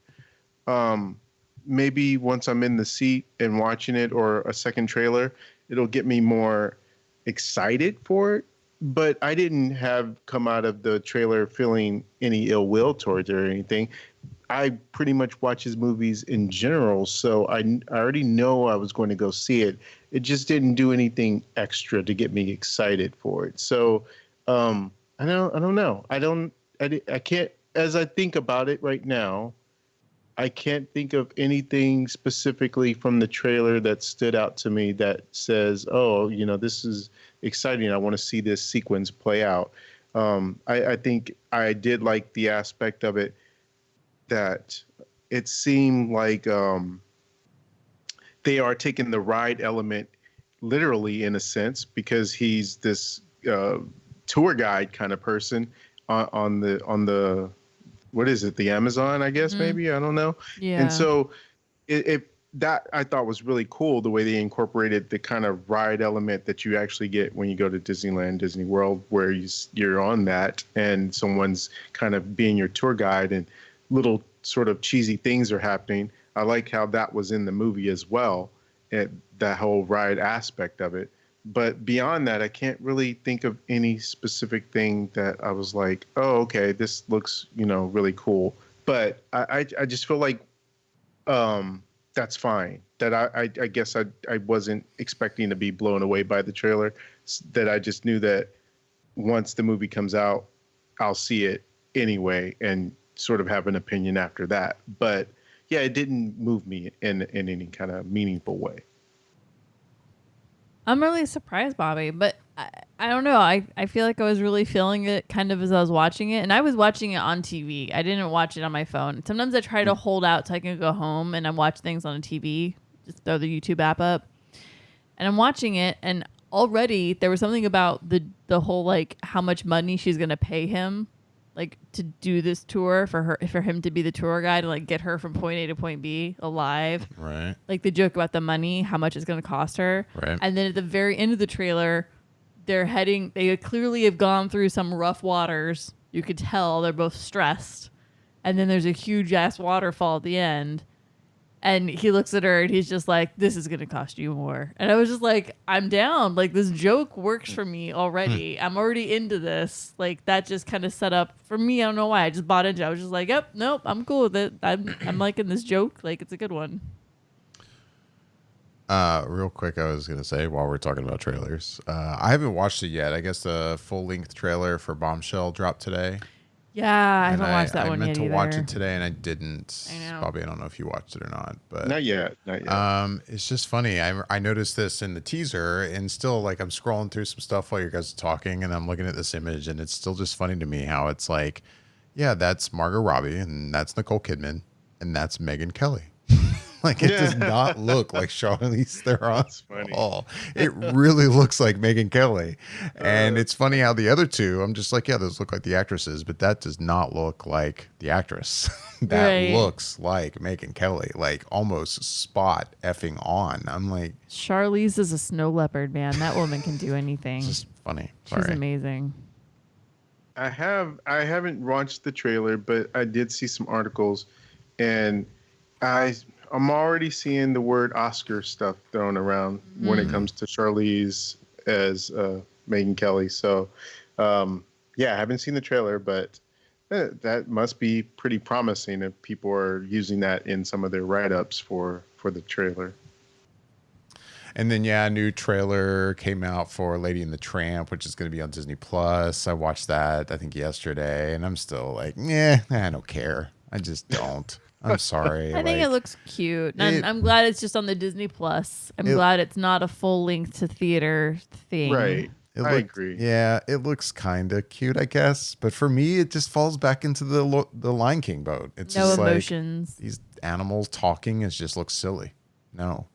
maybe once I'm in the seat and watching it or a second trailer, it'll get me more excited for it. But I didn't come out of the trailer feeling any ill will towards it or anything. I pretty much watch his movies in general, so I already know I was going to go see it. It just didn't do anything extra to get me excited for it. So I don't know. I can't, as I think about it right now, I can't think of anything specifically from the trailer that stood out to me that says, oh, this is exciting. I want to see this sequence play out. I think I did like the aspect of it that it seemed like they are taking the ride element literally in a sense, because he's this tour guide kind of person on the what is it, the Amazon, I guess, maybe, I don't know. Yeah. And so that I thought was really cool, the way they incorporated the kind of ride element that you actually get when you go to Disneyland, Disney World, where you're on that and someone's kind of being your tour guide and little sort of cheesy things are happening. I like how that was in the movie as well, and that whole ride aspect of it. But beyond that, I can't really think of any specific thing that I was like, oh, okay, this looks, really cool. But I just feel like that's fine. That I guess I wasn't expecting to be blown away by the trailer. That I just knew that once the movie comes out, I'll see it anyway and sort of have an opinion after that. But yeah, it didn't move me in any kind of meaningful way. I'm really surprised, Bobby, but I don't know. I feel like I was really feeling it kind of as I was watching it, and I was watching it on TV. I didn't watch it on my phone. Sometimes I try to hold out till I can go home and I watch things on a TV, just throw the YouTube app up, and I'm watching it, and already there was something about the whole, like, how much money she's going to pay him, like, to do this tour for him to be the tour guide and, like, get her from point A to point B alive. Right. Like the joke about the money, how much it's going to cost her. Right. And then at the very end of the trailer, they clearly have gone through some rough waters. You could tell they're both stressed. And then there's a huge ass waterfall at the end. And he looks at her and he's just like, this is going to cost you more. And I was just like, I'm down. Like, this joke works for me already. I'm already into this. Like, that just kind of set up for me. I don't know why. I just bought into it. I was just like, yep, nope, I'm cool with it. I'm liking this joke. Like, it's a good one. Real quick, I was going to say, while we're talking about trailers, I haven't watched it yet. I guess the full-length trailer for Bombshell dropped today. Yeah, I And haven't watched that I one meant yet to watch either. it today, and I didn't. I know. Bobby, I don't know if you watched it or not, but Not yet. it's just funny. I noticed this in the teaser, and still, like, I'm scrolling through some stuff while you guys are talking, and I'm looking at this image, and it's still just funny to me how it's like, yeah, that's Margot Robbie, and that's Nicole Kidman, and that's Megyn Kelly. Like, it does not look like Charlize Theron at all. It really looks like Megyn Kelly. And it's funny how the other two, I'm just like, yeah, those look like the actresses, but that does not look like the actress. That looks like Megyn Kelly, like almost spot effing on. I'm like, Charlize is a snow leopard, man. That woman can do anything. it's just funny. Sorry. She's amazing. I haven't watched the trailer, but I did see some articles, and I'm already seeing the word Oscar stuff thrown around when it comes to Charlize as Megyn Kelly. So, yeah, I haven't seen the trailer, but that must be pretty promising if people are using that in some of their write-ups for the trailer. And then, yeah, a new trailer came out for Lady and the Tramp, which is going to be on Disney Plus. I watched that, I think, yesterday, and I'm still like, I don't care. I just don't. I'm sorry. I think it looks cute. I'm glad it's just on the Disney Plus. I'm glad it's not a full length to theater thing. Right. I agree. Yeah, it looks kind of cute, I guess. But for me, it just falls back into the Lion King boat. It's no just emotions. Like these animals talking. It just looks silly. No,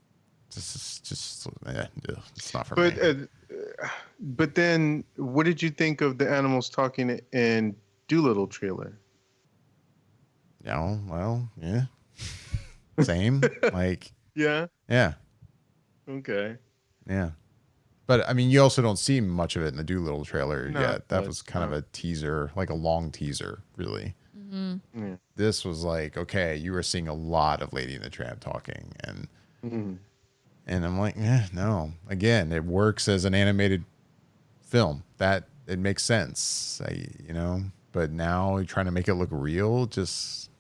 it's not for me. But then, what did you think of the animals talking in Dolittle trailer? Yeah, well, yeah. Same. Like, yeah. Okay. Yeah. But I mean, you also don't see much of it in the Dolittle trailer yet. That was kind of a teaser, like a long teaser, really. Mm-hmm. Yeah. This was like, okay, you were seeing a lot of Lady and the Tramp talking, and I'm like, no. Again, it works as an animated film. That it makes sense, But now you're trying to make it look real, just.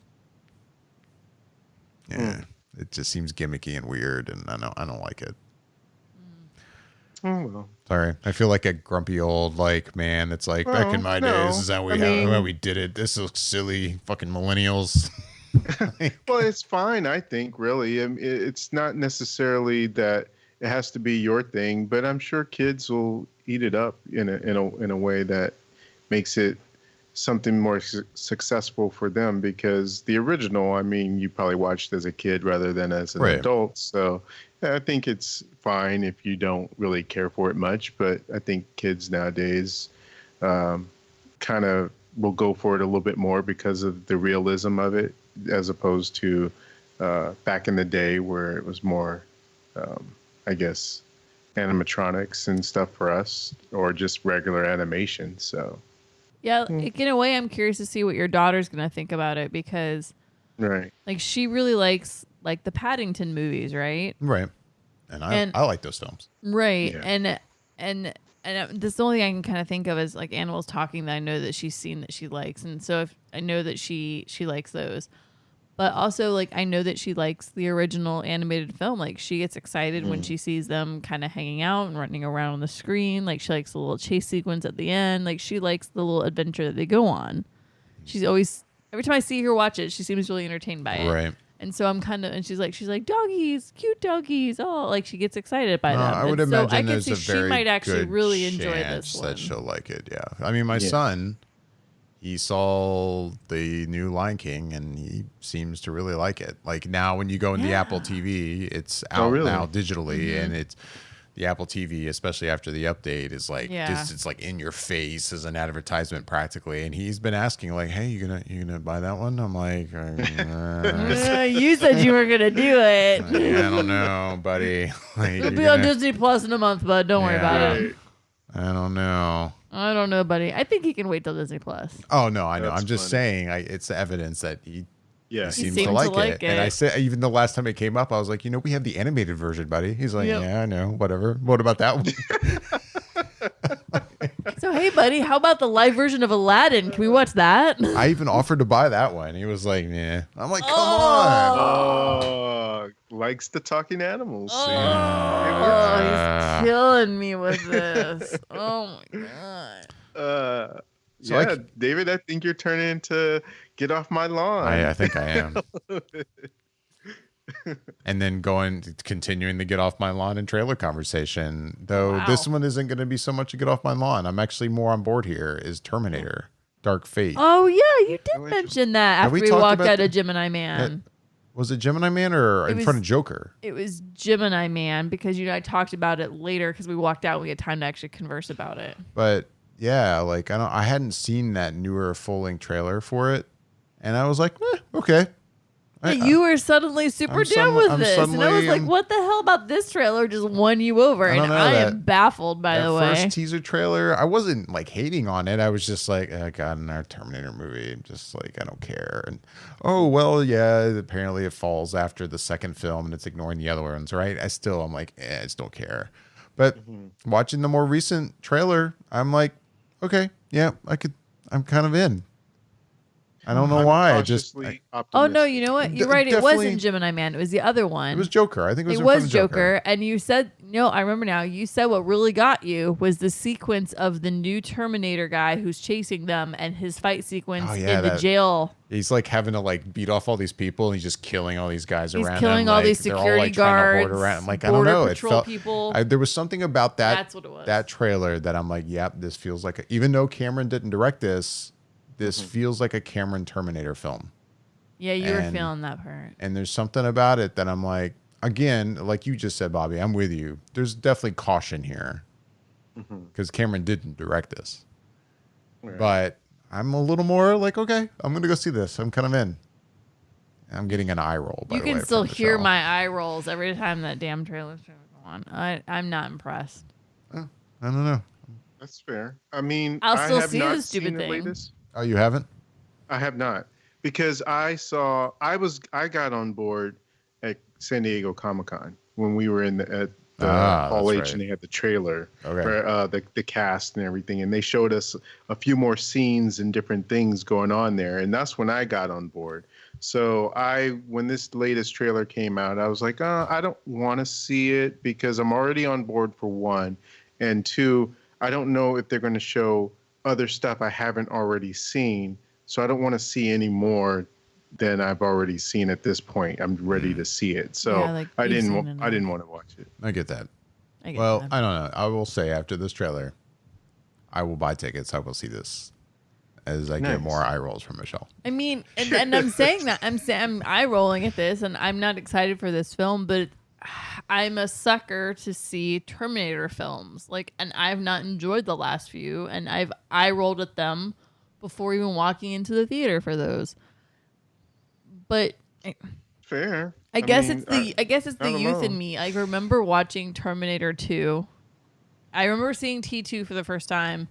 Yeah, it just seems gimmicky and weird, and I don't like it. Oh well. Sorry, I feel like a grumpy old man. That's like back in my days. Is that how we did it? This looks silly, fucking millennials. Well, it's fine. I think really, it's not necessarily that it has to be your thing, but I'm sure kids will eat it up in a way that makes it something more successful for them, because the original, I mean, you probably watched as a kid rather than as an adult. So I think it's fine if you don't really care for it much, but I think kids nowadays kind of will go for it a little bit more because of the realism of it, as opposed to back in the day where it was more, I guess, animatronics and stuff for us, or just regular animation. So yeah, like, in a way, I'm curious to see what your daughter's going to think about it, because like she really likes like the Paddington movies, right? Right. And I like those films. Right. Yeah. And this the only thing I can kind of think of is like animals talking that I know that she's seen that she likes. And so if I know that she likes those. But also, like, I know that she likes the original animated film. Like, she gets excited when she sees them kind of hanging out and running around on the screen. Like, she likes the little chase sequence at the end. Like, she likes the little adventure that they go on. She's always, every time I see her watch it, she seems really entertained by it. Right. And so I'm kind of, and she's like, doggies, cute doggies. Oh, like, she gets excited by them. I would imagine so I there's a very she might actually good really enjoy chance this that one. she'll like it. Yeah. I mean, my son, he saw the new Lion King and he seems to really like it. Like now when you go in the Apple TV, it's out now digitally, and it's the Apple TV, especially after the update, is like it's like in your face as an advertisement practically. And he's been asking like, "Hey, you gonna buy that one?" I'm like, "You said you were gonna do it." I don't know, buddy. Like, it'll be on Disney Plus in a month, bud. Don't worry about it. I don't know. I don't know, buddy. I think he can wait till Disney Plus. Oh no, I know. I'm just saying, it's evidence that he seems to like it. And I said, even the last time it came up, I was like, we have the animated version, buddy. He's like, yeah, I know, whatever. What about that one? So hey, buddy, how about the live version of Aladdin? Can we watch that? I even offered to buy that one. He was like, yeah. I'm like, come on. Oh, likes the talking animals. He's killing me with this. Oh my god. So yeah, David, I think you're turning into Get Off My Lawn. I think I am. And then continuing the Get Off My Lawn and trailer conversation. Though this one isn't going to be so much a Get Off My Lawn. I'm actually more on board here is Terminator, Dark Fate. Oh, yeah, you did mention that after we walked out of Gemini Man. Was it Gemini Man or in front of Joker? It was Gemini Man because I talked about it later because we walked out and we had time to actually converse about it. But yeah, like I hadn't seen that newer full-length trailer for it. And I was like, okay. You were suddenly super down with this. And I was like, what the hell about this trailer just won you over? And I am baffled, by the way. First teaser trailer, I wasn't like hating on it. I was just like, oh, God, another Terminator movie. I'm just like, I don't care. And oh, well, yeah, apparently it falls after the second film and it's ignoring the other ones, right? I'm like, I just don't care. But watching the more recent trailer, I'm like, okay, yeah, I'm kind of in. I don't know why. Oh no, you know what? You're right. It wasn't Gemini Man. It was the other one. It was Joker. I think it was Joker. And you said I remember now. You said what really got you was the sequence of the new Terminator guy who's chasing them and his fight sequence in the jail. He's like having to like beat off all these people and he's just killing all these guys around him. He's killing all these security guards. I'm like, I don't know. It felt people. There was something about that. That's what it was. That trailer that I'm like, yep, this feels like even though Cameron didn't direct this. This feels like a Cameron Terminator film. Yeah, you were feeling that part. And there's something about it that I'm like, again, like you just said, Bobby, I'm with you. There's definitely caution here because Cameron didn't direct this. Right. But I'm a little more like, okay, I'm going to go see this. I'm kind of in. I'm getting an eye roll, by the way. You can still hear my eye rolls every time that damn trailer's go on. I'm not impressed. I don't know. That's fair. I mean, I'll still see the stupid thing. Latest. Oh, you haven't? I have not, because I got on board at San Diego Comic-Con when we were at the Hall H, and they had the trailer for the cast and everything, and they showed us a few more scenes and different things going on there, and that's when I got on board. So when this latest trailer came out, I was like, I don't want to see it because I'm already on board for one, and two, I don't know if they're going to show other stuff I haven't already seen, so I don't want to see any more than I've already seen at this point. I'm ready to see it, so I didn't want to watch it. I get that. I don't know. I will say after this trailer, I will buy tickets. I will see this as I get more eye rolls from Michelle. I mean, and I'm saying that I'm eye rolling at this, and I'm not excited for this film, but I'm a sucker to see Terminator films. And I've not enjoyed the last few, and I've eye rolled at them before even walking into the theater for those. But fair. I guess it's the youth in me. I remember watching Terminator 2. I remember seeing T2 for the first time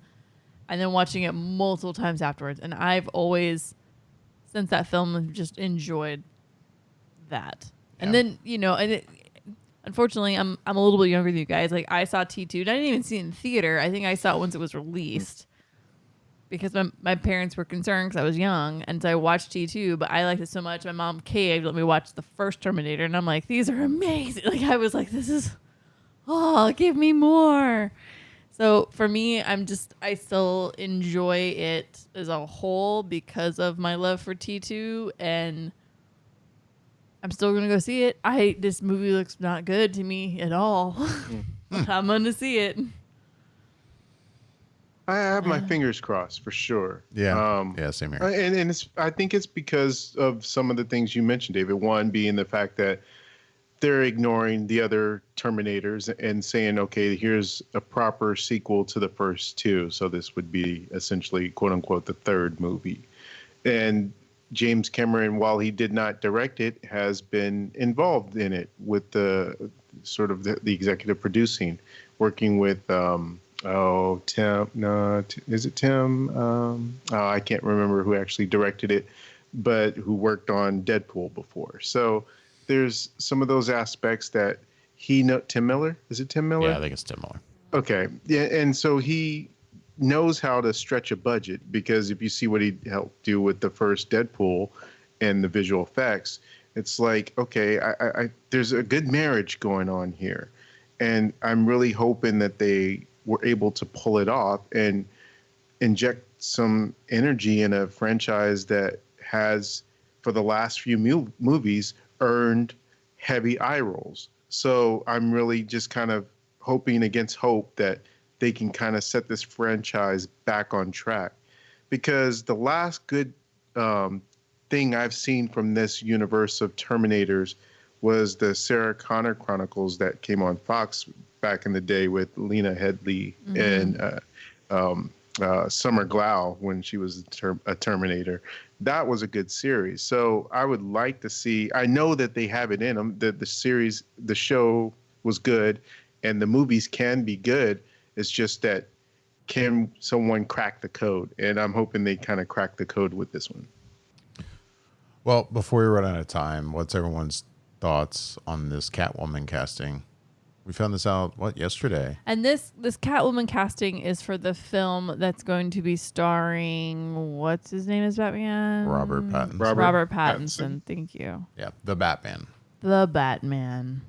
and then watching it multiple times afterwards. And I've always, since that film, just enjoyed that. Yeah. And then, unfortunately, I'm a little bit younger than you guys. Like, I saw T2, and I didn't even see it in theater. I think I saw it once it was released because my parents were concerned because I was young, and so I watched T2. But I liked it so much, my mom caved, let me watch the first Terminator, and I'm like, these are amazing. Like, I was like, give me more. So for me, I still enjoy it as a whole because of my love for T2, and I'm still going to go see it. This movie looks not good to me at all. But I'm going to see it. I have my fingers crossed for sure. Yeah. Same here. And I think it's because of some of the things you mentioned, David. One being the fact that they're ignoring the other Terminators and saying, okay, here's a proper sequel to the first two. So this would be essentially, quote unquote, the third movie. And James Cameron, while he did not direct it, has been involved in it with the sort of the executive producing, working with, Tim, no, is it Tim? I can't remember who actually directed it, but who worked on Deadpool before. So there's some of those aspects that Tim Miller? Is it Tim Miller? Yeah, I think it's Tim Miller. Okay. Yeah. And so he knows how to stretch a budget, because if you see what he helped do with the first Deadpool and the visual effects, it's like, okay, I there's a good marriage going on here. And I'm really hoping that they were able to pull it off and inject some energy in a franchise that has, for the last few movies, earned heavy eye rolls. So I'm really just kind of hoping against hope that they can kind of set this franchise back on track. Because the last good thing I've seen from this universe of Terminators was the Sarah Connor Chronicles that came on Fox back in the day with Lena Headey and Summer Glau when she was a Terminator. That was a good series. So I would like to see, I know that they have it in them, that the show was good and the movies can be good. It's just that, can someone crack the code? And I'm hoping they kind of crack the code with this one. Well, before we run out of time, what's everyone's thoughts on this Catwoman casting? We found this out, yesterday? And this Catwoman casting is for the film that's going to be starring, what's his name as Batman? Robert Pattinson. Robert Pattinson. Thank you. Yeah, the Batman. The Batman.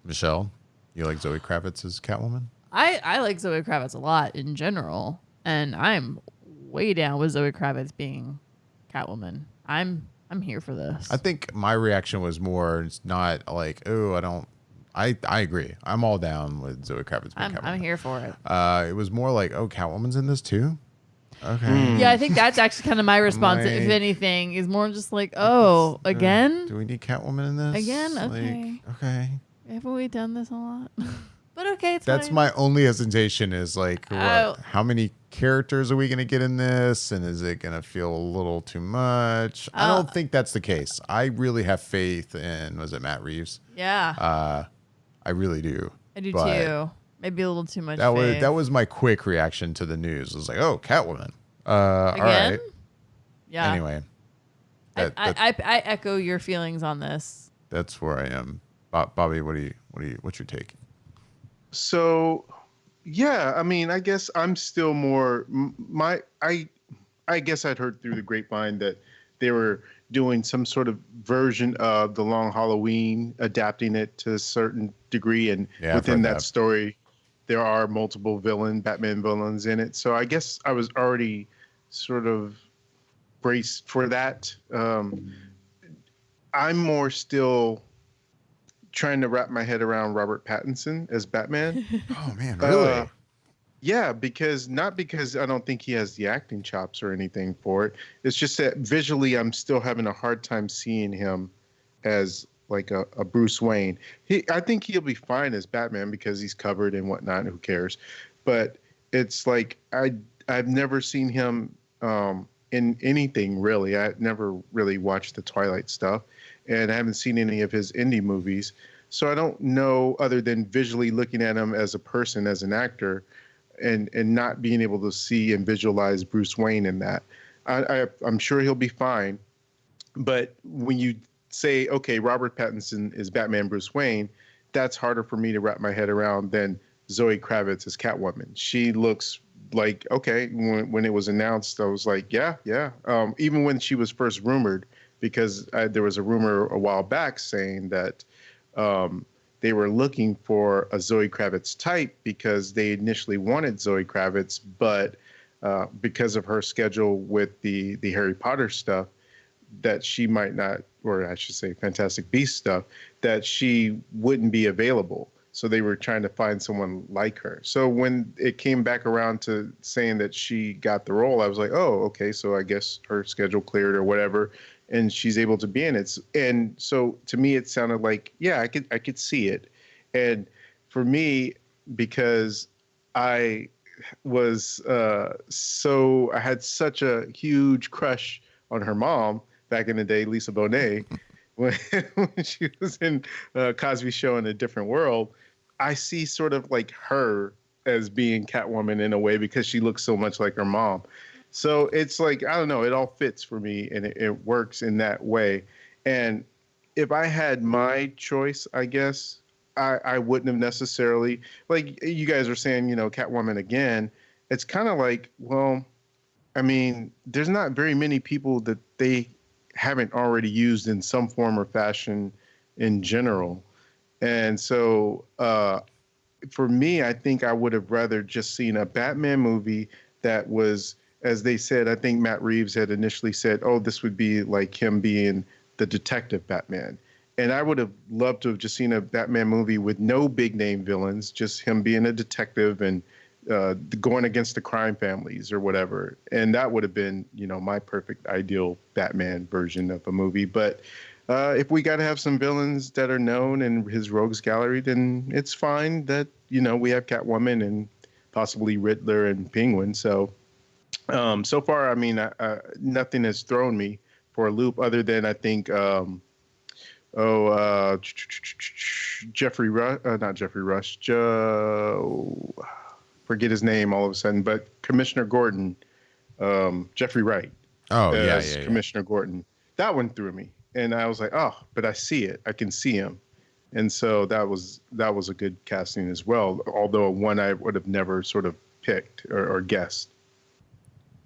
Michelle, you like Zoe Kravitz as Catwoman? I like Zoe Kravitz a lot in general, and I'm way down with Zoe Kravitz being Catwoman. I'm here for this. I think my reaction was more, it's not like, I agree. I'm all down with Zoe Kravitz being Catwoman. I'm here for it. It was more like, Catwoman's in this too? Okay. Yeah, I think that's actually kind of my response, if anything, is more just like, again? Do we need Catwoman in this? Again? Okay. Okay. Haven't we done this a lot? But okay, it's That's fine. my only hesitation is like, how many characters are we going to get in this? And is it going to feel a little too much? I don't think that's the case. I really have faith in, was it Matt Reeves? Yeah. I really do. I do too. Maybe a little too much faith. That was my quick reaction to the news. It was like, Catwoman. All right. Yeah. Anyway. I echo your feelings on this. That's where I am. Bobby, what's your take? So, yeah, I mean, I guess I'm still more I guess I'd heard through the grapevine that they were doing some sort of version of The Long Halloween, adapting it to a certain degree, and within that story, there are multiple Batman villains in it. So I guess I was already sort of braced for that. I'm more still trying to wrap my head around Robert Pattinson as Batman. Oh man, really? Yeah, not because I don't think he has the acting chops or anything for it. It's just that visually I'm still having a hard time seeing him as like a Bruce Wayne. I think he'll be fine as Batman because he's covered and whatnot. Who cares? But it's like I've never seen him in anything really. I never really watched the Twilight stuff, and I haven't seen any of his indie movies. So I don't know, other than visually looking at him as a person, as an actor, and not being able to see and visualize Bruce Wayne in that. I'm sure he'll be fine. But when you say, okay, Robert Pattinson is Batman Bruce Wayne, that's harder for me to wrap my head around than Zoe Kravitz as Catwoman. She looks like, okay, when it was announced, I was like, yeah. Even when she was first rumored, because there was a rumor a while back saying that they were looking for a Zoe Kravitz type because they initially wanted Zoe Kravitz, but because of her schedule with the Harry Potter stuff, that she might not, or I should say Fantastic Beasts stuff, that she wouldn't be available. So they were trying to find someone like her. So when it came back around to saying that she got the role, I was like, oh, okay, so I guess her schedule cleared or whatever, and she's able to be in it. And so to me, it sounded like, yeah, I could see it. And for me, because I was I had such a huge crush on her mom back in the day, Lisa Bonet, when she was in Cosby Show in a Different World. I see sort of like her as being Catwoman in a way because she looks so much like her mom. So it's like, I don't know, it all fits for me and it works in that way. And if I had my choice, I guess I wouldn't have necessarily, like you guys are saying, Catwoman again. It's kind of like, well, I mean, there's not very many people that they haven't already used in some form or fashion in general. And so for me, I think I would have rather just seen a Batman movie that was as they said, I think Matt Reeves had initially said, "Oh, this would be like him being the detective Batman." And I would have loved to have just seen a Batman movie with no big name villains, just him being a detective and going against the crime families or whatever. And that would have been, my perfect ideal Batman version of a movie. But if we got to have some villains that are known in his rogues gallery, then it's fine that, we have Catwoman and possibly Riddler and Penguin. So, so far, I mean, nothing has thrown me for a loop other than I think, Jeffrey Rush, not Jeffrey Rush, forget his name all of a sudden, but Commissioner Gordon, Jeffrey Wright. Oh, yeah. Commissioner Gordon. That one threw me. And I was like, oh, but I see it. I can see him. And so that was a good casting as well, although one I would have never sort of picked or guessed.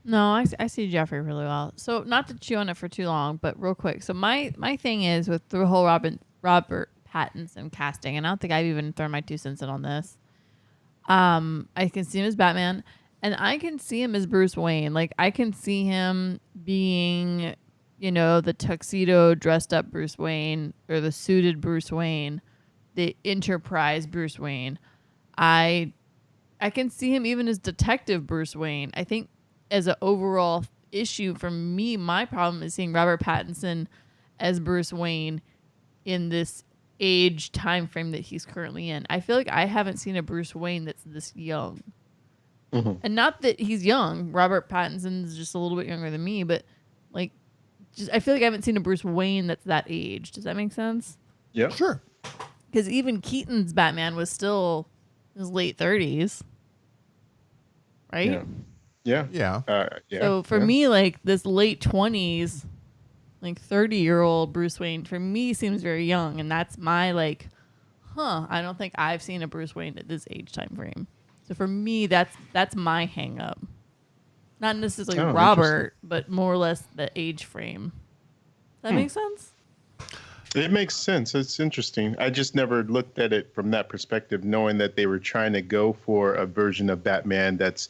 No, I see Jeffrey really well. So not to chew on it for too long, but real quick. So my thing is with the whole Robert Pattinson casting, and I don't think I've even thrown my 2 cents in on this. I can see him as Batman, and I can see him as Bruce Wayne. Like, I can see him being, the tuxedo dressed up Bruce Wayne, or the suited Bruce Wayne, the Enterprise Bruce Wayne. I can see him even as Detective Bruce Wayne. I think as an overall issue for me, my problem is seeing Robert Pattinson as Bruce Wayne in this age time frame that he's currently in. I feel like I haven't seen a Bruce Wayne that's this young. Mm-hmm. And not that he's young. Robert Pattinson is just a little bit younger than me, but like, I feel like I haven't seen a Bruce Wayne that's that age. Does that make sense? Yeah, sure. Because even Keaton's Batman was still in his late 30s, right? Yeah. Yeah. So for me, like this late 20s, like 30-year-old Bruce Wayne for me seems very young, and that's my like, I don't think I've seen a Bruce Wayne at this age time frame. So for me, that's my hang up. Not necessarily Robert, but more or less the age frame. Does that make sense? It makes sense. It's interesting. I just never looked at it from that perspective, knowing that they were trying to go for a version of Batman that's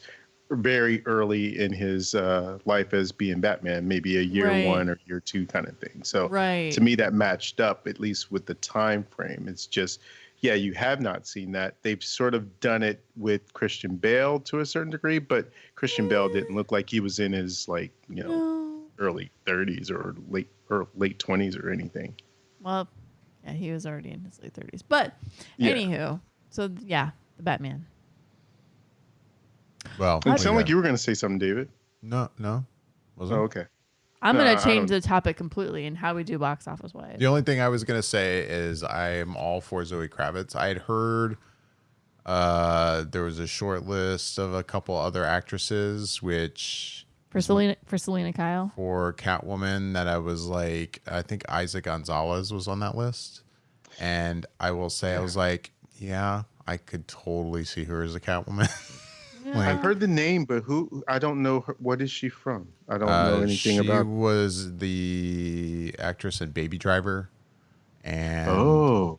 very early in his life as being Batman, maybe a year 1 or year 2 kind of thing. So to me, that matched up, at least with the time frame. It's just, you have not seen that. They've sort of done it with Christian Bale to a certain degree, but Christian Bale didn't look like he was in his early 30s or late 20s or anything. Well, yeah, he was already in his late 30s. But anywho, so the Batman. Well, it sounded like you were going to say something, David. No. Wasn't. Oh, okay. I'm going to change the topic completely and how we do box office wise. The only thing I was going to say is I am all for Zoe Kravitz. I had heard there was a short list of a couple other actresses, which for Selena Kyle, for Catwoman, that I was like, I think Isa Gonzalez was on that list, and I will say I was like, I could totally see her as a Catwoman. I've heard the name, but I don't know her. What is she from? I don't know anything about. She was the actress in Baby Driver, and I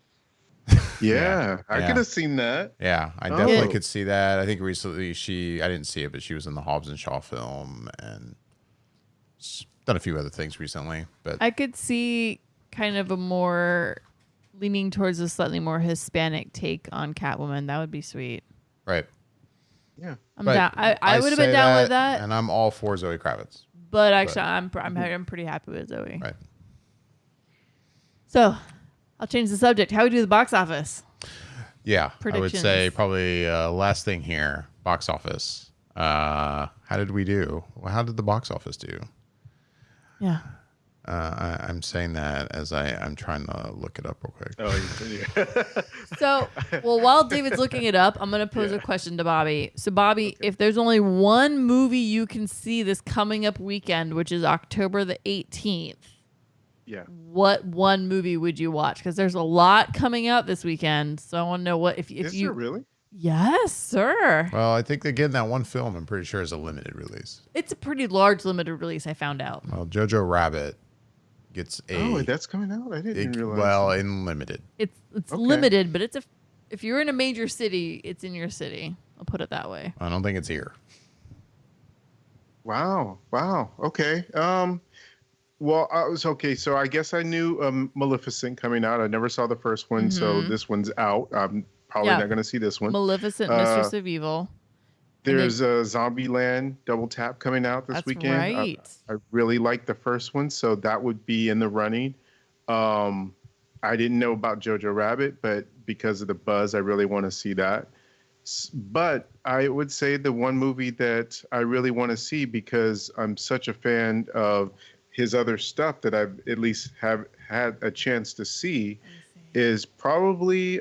could have seen that. Yeah, I definitely could see that. I think recently I didn't see it, but she was in the Hobbs and Shaw film and done a few other things recently. But I could see kind of a more leaning towards a slightly more Hispanic take on Catwoman. That would be sweet. Right. Yeah, I'm down. I would have been down with that, and I'm all for Zoe Kravitz. But actually, I'm pretty happy with Zoe. Right. So, I'll change the subject. How we do the box office? Yeah, I would say probably last thing here, box office. How did we do? How did the box office do? Yeah. I'm saying that as I'm trying to look it up real quick. So, while David's looking it up, I'm going to pose a question to Bobby. So, Bobby, if there's only one movie you can see this coming up weekend, which is October the 18th, what one movie would you watch? Because there's a lot coming out this weekend. So, I want to know what if is you there really? Yes, sir. Well, I think again that one film I'm pretty sure is a limited release. It's a pretty large limited release. I found out. Well, Jojo Rabbit gets that's coming out. I didn't realize. Well, in limited. It's limited, but if you're in a major city, it's in your city. I'll put it that way. I don't think it's here. Wow. Wow. Okay. Well, I was okay. So I guess I knew Maleficent coming out. I never saw the first one, so this one's out. I'm probably Yeah. not going to see this one. Maleficent, Uh, Mistress of Evil. And there's then, a Zombieland Double Tap coming out this that's weekend. right. I really like the first one, so that would be in the running. Um, I didn't know about Jojo Rabbit, but because of the buzz, I really want to see that. But I would say the one movie that I really want to see, because I'm such a fan of his other stuff that I've at least have had a chance to see, is probably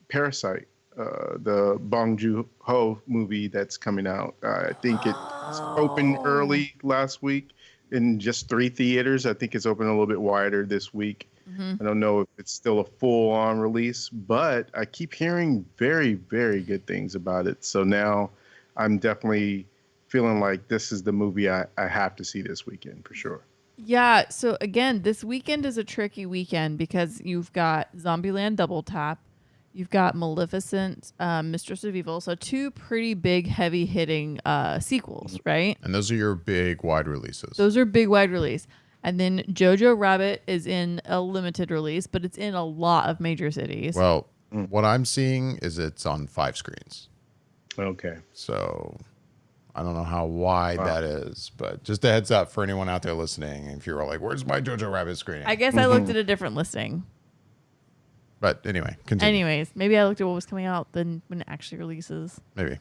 Parasite, the Bong Joon-ho movie that's coming out. I think it opened early last week in just 3 theaters. I think it's open a little bit wider this week. I don't know if it's still a full-on release, but I keep hearing very, very good things about it. So now I'm definitely feeling like this is the movie I have to see this weekend for sure. Yeah. So again, this weekend is a tricky weekend because you've got Zombieland Double Tap, you've got Maleficent, Mistress of Evil. So 2 pretty big, heavy hitting sequels, right? And those are your big wide releases. Those are big, wide release. And then Jojo Rabbit is in a limited release, but it's in a lot of major cities. Well, what I'm seeing is it's on 5 screens. Okay. So I don't know how wide that is, but just a heads up for anyone out there listening. If you're all like, where's my Jojo Rabbit screening? I guess I looked at a different listing. But anyway, continue. Anyways, maybe I looked at what was coming out then when it actually releases. Maybe.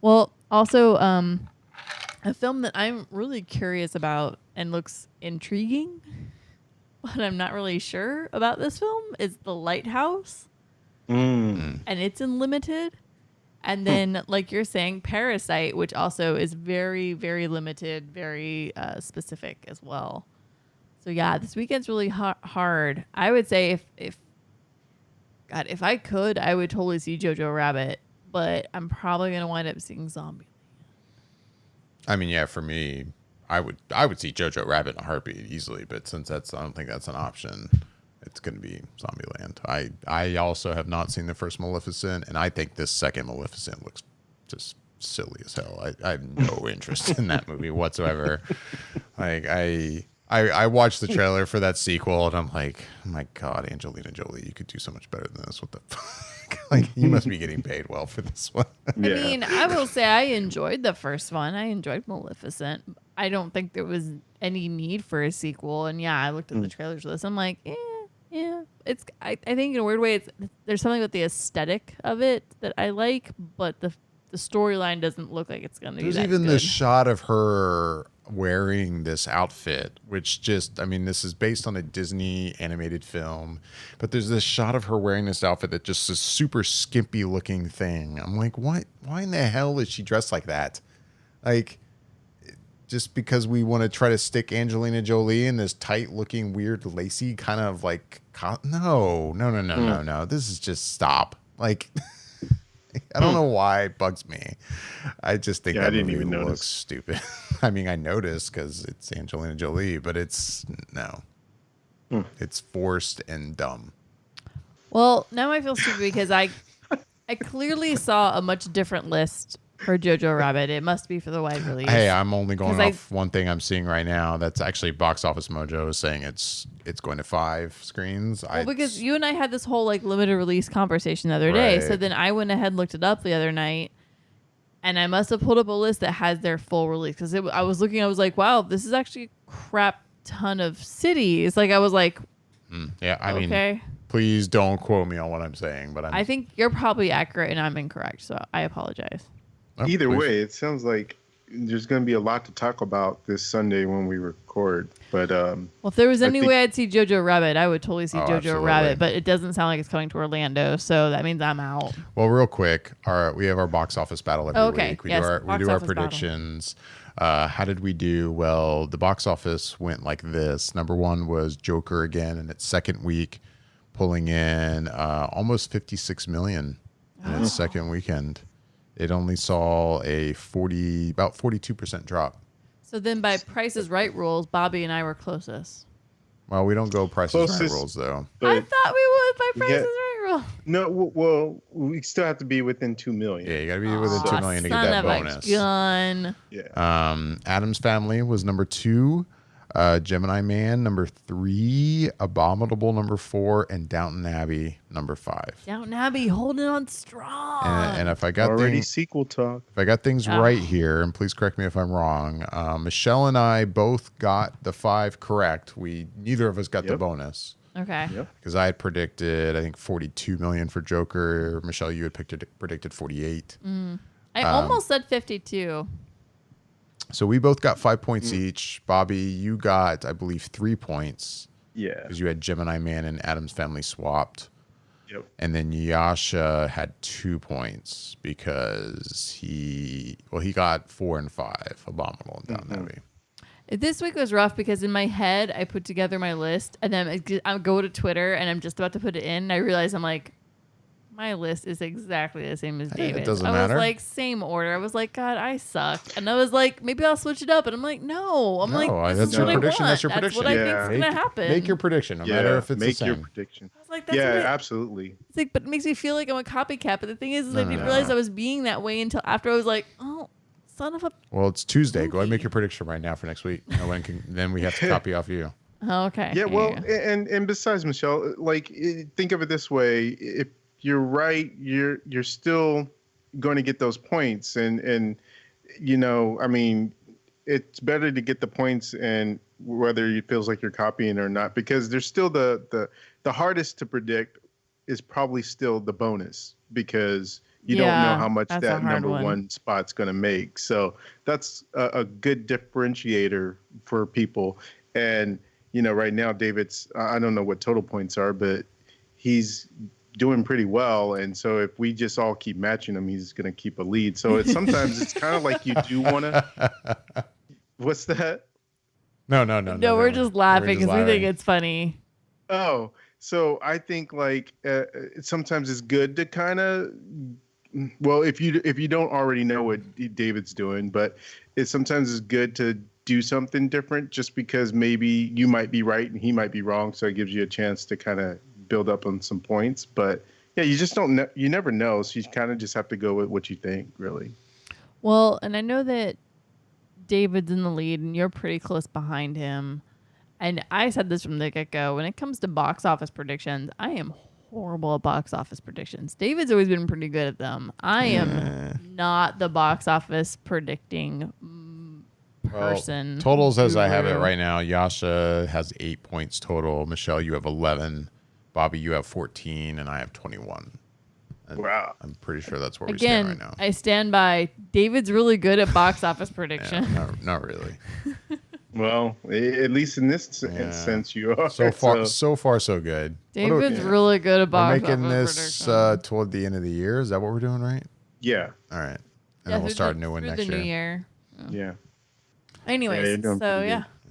Well, also, a film that I'm really curious about and looks intriguing, but I'm not really sure about this film, is The Lighthouse. And it's in limited. And then, like you're saying, Parasite, which also is very, very limited, very specific as well. So, yeah, this weekend's really hard. I would say if I could, I would totally see Jojo Rabbit, but I'm probably going to wind up seeing Zombie. I mean, yeah, for me, I would see Jojo Rabbit in a heartbeat easily, but since I don't think that's an option, it's going to be Zombieland. I also have not seen the first Maleficent, and I think this second Maleficent looks just silly as hell. I have no interest in that movie whatsoever. Like I watched the trailer for that sequel, and I'm like, oh my God, Angelina Jolie, you could do so much better than this. What the fuck? Like, you must be getting paid well for this one. I mean, I will say I enjoyed the first one. I enjoyed Maleficent. I don't think there was any need for a sequel. And yeah, I looked at the trailers for this. I'm like, yeah. I think in a weird way, there's something about the aesthetic of it that I like, but the storyline doesn't look like it's going to be that There's even good. the shot of her wearing this outfit, which just, I mean, this is based on a Disney animated film, but there's this shot of her wearing this outfit that just is super skimpy looking thing. I'm like, what? Why in the hell is she dressed like that? Like, just because we want to try to stick Angelina Jolie in this tight looking, weird, lacy kind of like, no. This is just stop. Like, I don't know why it bugs me. I just think that movie looks stupid. I mean, I noticed because it's Angelina Jolie, but it's forced and dumb. Well, now I feel stupid because I clearly saw a much different list for Jojo Rabbit. It must be for the wide release. Hey, I'm only going off one thing I'm seeing right now. That's actually Box Office Mojo is saying it's going to 5 screens. Well, because you and I had this whole like limited release conversation the other day. So then I went ahead and looked it up the other night, and I must have pulled up a list that has their full release because I was looking. I was like, wow, this is actually a crap ton of cities. Like I was like, yeah, I mean, please don't quote me on what I'm saying, but I think you're probably accurate and I'm incorrect. So I apologize. Oh, either way, it sounds like there's going to be a lot to talk about this Sunday when we record. But well, if there was any way I'd see Jojo Rabbit, I would totally see Jojo absolutely. Rabbit. But it doesn't sound like it's coming to Orlando, so that means I'm out. Well, real quick, we have our box office battle every week. We do our predictions. How did we do? Well, the box office went like this. Number 1 was Joker again in its second week, pulling in almost 56 million in its second weekend. It only saw about 42% drop. So then by Price is Right rules, Bobby and I were closest. Well, we don't go Price is Right rules, though. I thought we would by Price is Right No, well, we still have to be within 2 million. Yeah, you got to be within 2 million to get son that of a bonus. gun. Yeah. Adam's Family was number 2. Gemini Man number 3. Abominable number 4, and Downton Abbey number 5. Downton Abbey holding on strong. And if I got Already things, sequel talk. if I got things right here, and please correct me if I'm wrong, Michelle and I both got the 5 correct. Neither of us got the bonus. Okay. Yep. Because I had predicted, I think 42 million for Joker. Michelle, you had predicted 48. I almost said 52. So we both got 5 points each. Bobby, you got, I believe, 3 points. Yeah. Because you had Gemini Man and Adam's Family swapped. Yep. And then Yasha had 2 points because he got 4 and 5, Abominable and Downton Abbey. This week was rough because in my head, I put together my list and then I go to Twitter and I'm just about to put it in. And I realize I'm like, my list is exactly the same as David's. It doesn't I matter. was like, same order. I was like, God, I suck. And I was like, maybe I'll switch it up. And I'm like, no. I'm like, this that's is your what prediction. I want. That's your prediction. What I Yeah. think's going to happen. Make your prediction, no matter if it's the make same. your prediction. I was like, that's Yeah, what absolutely. it's like, but it makes me feel like I'm a copycat. But the thing is I didn't realize I was being that way until after I was like, oh, son of a. Well, it's Tuesday. Go ahead and make your prediction right now for next week. Then we have to copy off you. Okay. Yeah, well, Yeah. and besides, Michelle, like, think of it this way: if you're right, you're still going to get those points, and I mean, it's better to get the points, and whether it feels like you're copying or not, because there's still the hardest to predict is probably still the bonus, because you don't know how much that number one spot's going to make. So that's a good differentiator for people. And right now, David's, I don't know what total points are, but he's doing pretty well. And so if we just all keep matching him, he's going to keep a lead. So sometimes it's kind of like you do want to. What's that? No, we're just laughing because we think it's funny. Oh, so I think like sometimes it's good to kind of, well, if you don't already know what David's doing, but sometimes it's good to do something different just because maybe you might be right and he might be wrong. So it gives you a chance to kind of build up on some points. But yeah, you just don't know. You never know. So you kind of just have to go with what you think, really. Well, and I know that David's in the lead and you're pretty close behind him. And I said this from the get-go. When it comes to box office predictions, I am horrible at box office predictions. David's always been pretty good at them. I am not the box office predicting person. Well, totals as I have it right now, Yasha has 8 points total. Michelle, you have 11. Bobby, you have 14, and I have 21. And wow. I'm pretty sure that's where we stand right now. I stand by David's really good at box office prediction. Yeah, not really. Well, at least in this sense, you are. So far, so good. David's really good at box office prediction. We're making this toward the end of the year. Is that what we're doing, right? Yeah. All right. And then we'll start a new one next year. New year. Yeah. Anyways,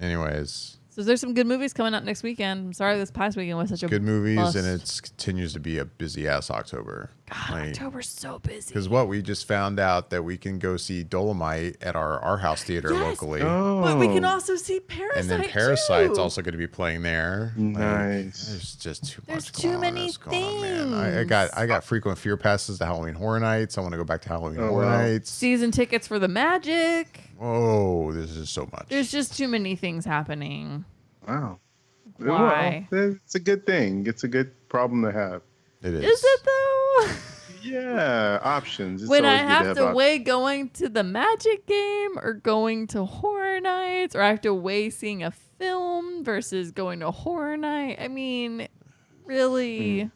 Anyways. So there's some good movies coming out next weekend. I'm sorry this past weekend was such a good movies, bust. and it continues to be a busy ass October. God, October's so busy. Because we just found out that we can go see Dolomite at our house theater locally. Oh. But we can also see Parasite. And then Parasite's too. also going to be playing there. Nice. There's just too much. There's too many things. Man. I got frequent fear passes to Halloween Horror Nights. I want to go back to Halloween Horror Nights. Season tickets for the Magic. Oh, this is so much. There's just too many things happening. Wow. Why? Well, it's a good thing. It's a good problem to have. It is. Is it though? Yeah, options. It's when I always good have to options. weigh going to the Magic game or going to Horror Nights, or I have to weigh seeing a film versus going to Horror Night. I mean, really.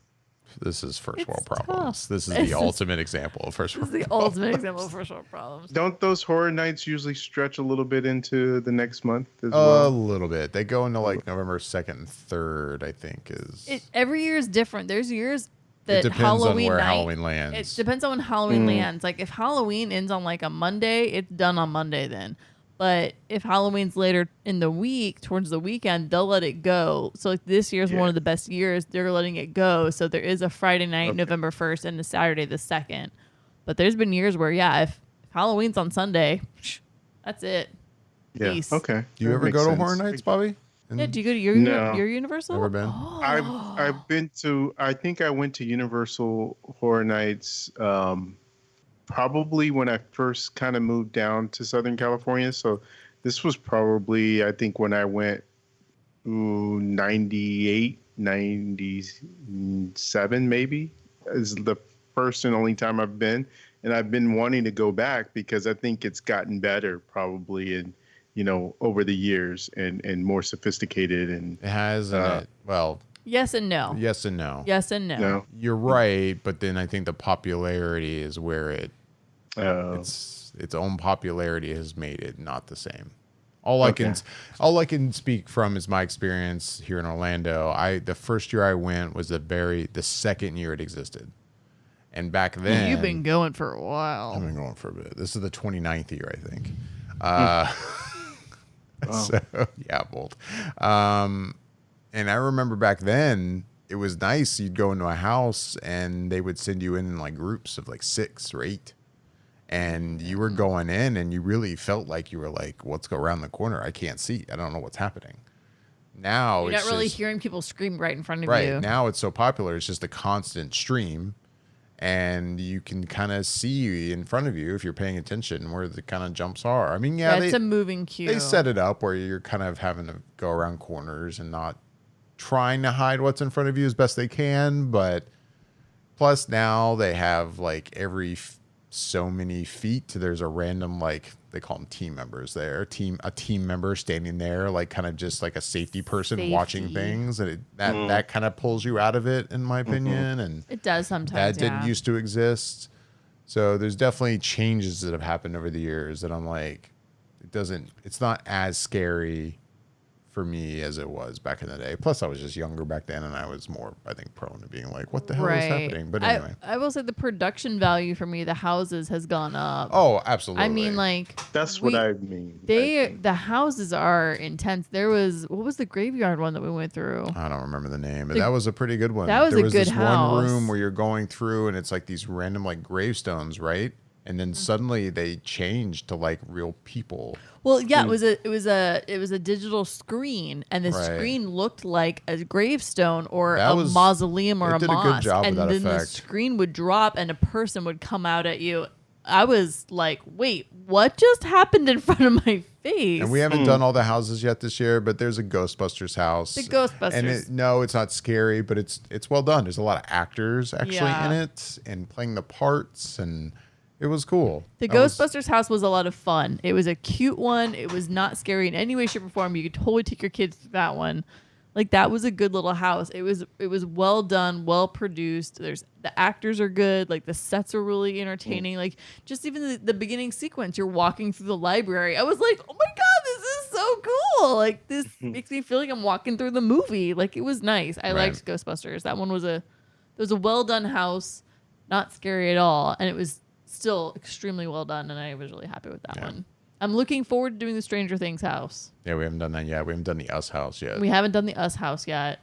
This is first world It's problems. tough. This is the ultimate example of first This world is the ultimate example of first world problems. Don't those horror nights usually stretch a little bit into the next month as A well? little bit. They go into like November 2nd and 3rd, I think is. Every year is different. There's years that It depends Halloween on where night, Halloween lands. It depends on when Halloween lands. Like if Halloween ends on like a Monday, it's done on Monday then. But if Halloween's later in the week, towards the weekend, they'll let it go. So like this year's one of the best years. They're letting it go. So there is a Friday night, November 1st, and a Saturday the 2nd. But there's been years where, if Halloween's on Sunday, that's it. Yeah. Peace. Okay. Do you That ever makes go to sense. Horror Nights, Bobby? Yeah, do you go to your No. your Universal? Never been. Oh. I've been to. I think I went to Universal Horror Nights. Probably when I first kind of moved down to Southern California. So this was probably, I think, when I went 98, 97 maybe is the first and only time I've been. And I've been wanting to go back because I think it's gotten better probably in, over the years and more sophisticated. And It has, well, yes and no. yes and no. Yes and no. no. You're right, but then I think the popularity is where its own popularity has made it not the same. All I can speak from is my experience here in Orlando. The first year I went was the second year it existed. And back then, You've been going for a while. I've been going for a bit. This is the 29th year, I think. So yeah, bold. And I remember back then it was nice. You'd go into a house and they would send you in like groups of like 6 or 8. And you were going in and you really felt like you were like, what's around the corner? I can't see. I don't know what's happening. Now You're it's not really just, hearing people scream right in front of right you. now it's so popular. It's just a constant stream. And you can kind of see in front of you, if you're paying attention, where the kind of jumps are. I mean, yeah, it's a moving queue. they set it up where you're kind of having to go around corners and not trying to hide what's in front of you as best they can. But plus now they have like every so many feet, there's a random, like they call them team members there, a team member standing there, like kind of just like a safety person watching things, and that kind of pulls you out of it, in my opinion. And it does sometimes. that didn't used to exist. So there's definitely changes that have happened over the years that I'm like, it's not as scary for me as it was back in the day. Plus I was just younger back then and I was more, I think, prone to being like, what the hell is happening? But anyway. I will say the production value for me, the houses has gone up. Oh, absolutely. I mean, like, that's what I mean. The houses are intense. What was the graveyard one that we went through? I don't remember the name, but that was a pretty good one. That was there was a good this house. one room where you're going through and it's like these random like gravestones, right? And then suddenly they changed to like real people. Well, yeah, it was a digital screen, and the screen looked like a gravestone or a mausoleum or a mosque. Did a good job and with that then the effect. screen would drop, and a person would come out at you. I was like, "Wait, what just happened in front of my face?" And we haven't done all the houses yet this year, but there's a Ghostbusters house. The Ghostbusters. And it's not scary, but it's well done. There's a lot of actors actually in it and playing the parts, and it was cool. The Ghostbusters house was a lot of fun. It was a cute one. It was not scary in any way, shape, or form. You could totally take your kids to that one. Like, that was a good little house. It was well done, well produced. The actors are good. Like, the sets are really entertaining. Like, just even the beginning sequence, you're walking through the library. I was like, oh my God, this is so cool. Like, this makes me feel like I'm walking through the movie. Like, it was nice. I liked Ghostbusters. That one was a well done house, not scary at all. And it was still extremely well done, and I was really happy with that one. I'm looking forward to doing the Stranger Things house. Yeah, we haven't done that yet. We haven't done the Us house yet. We haven't done the Us house yet,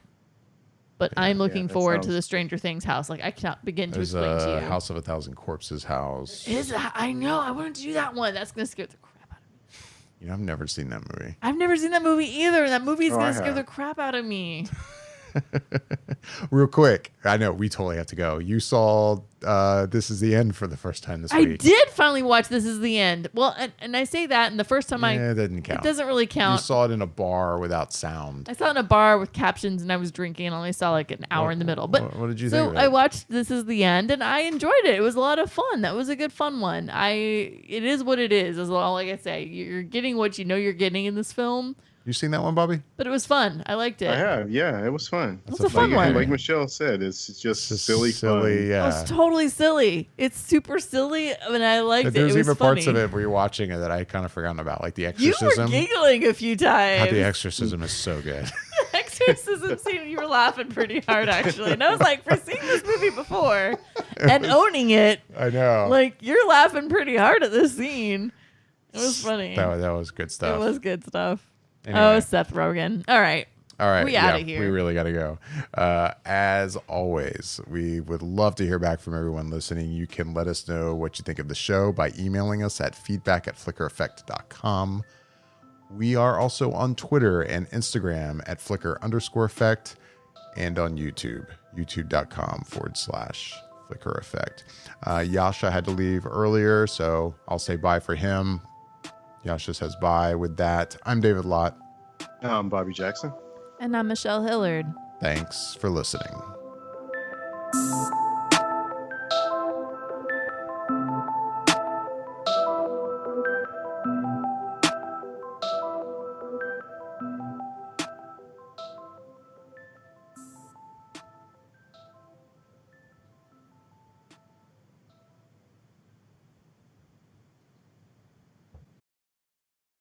but I'm looking forward to the Stranger Things house. Like, I cannot begin to explain to you. House of a Thousand Corpses house. I know. I wanted to do that one. That's gonna scare the crap out of me. I've never seen that movie. I've never seen that movie either. That movie is gonna scare the crap out of me. Real quick, I know we totally have to go. You saw This Is the End for the first time this week. I did finally watch This Is the End. Well, and I say that, and the first time it doesn't count. It doesn't really count. You saw it in a bar without sound. I saw it in a bar with captions, and I was drinking, and I only saw like an hour in the middle. But what did you think of it? I watched This Is the End, and I enjoyed it. It was a lot of fun. That was a good fun one. It is what it is. As well, like I say, you're getting what you know you're getting in this film. You seen that one, Bobby? But it was fun. I liked it. I have, yeah. It was fun. It's a fun one. Like Michelle said, it's just silly fun. Yeah. It's totally silly. It's super silly, and I liked it. There's it was even funny. parts of it where you're watching it that I kind of forgotten about, like the You Exorcism. were giggling a few times. The Exorcism is so good. Exorcism scene, you were laughing pretty hard, actually. And I was like, for seeing this movie before and owning it, I know. like, you're laughing pretty hard at this scene. It was funny. That was good stuff. It was good stuff. Anyway. Oh, Seth Rogen. All right. We out of here. We really got to go. As always, we would love to hear back from everyone listening. You can let us know what you think of the show by emailing us at feedback@flickereffect.com We are also on Twitter and Instagram at Flickr_effect and on YouTube, youtube.com/Flickr Effect. Yasha had to leave earlier, so I'll say bye for him. Yasha says bye with that. I'm David Lott. I'm Bobby Jackson. And I'm Michelle Hillard. Thanks for listening.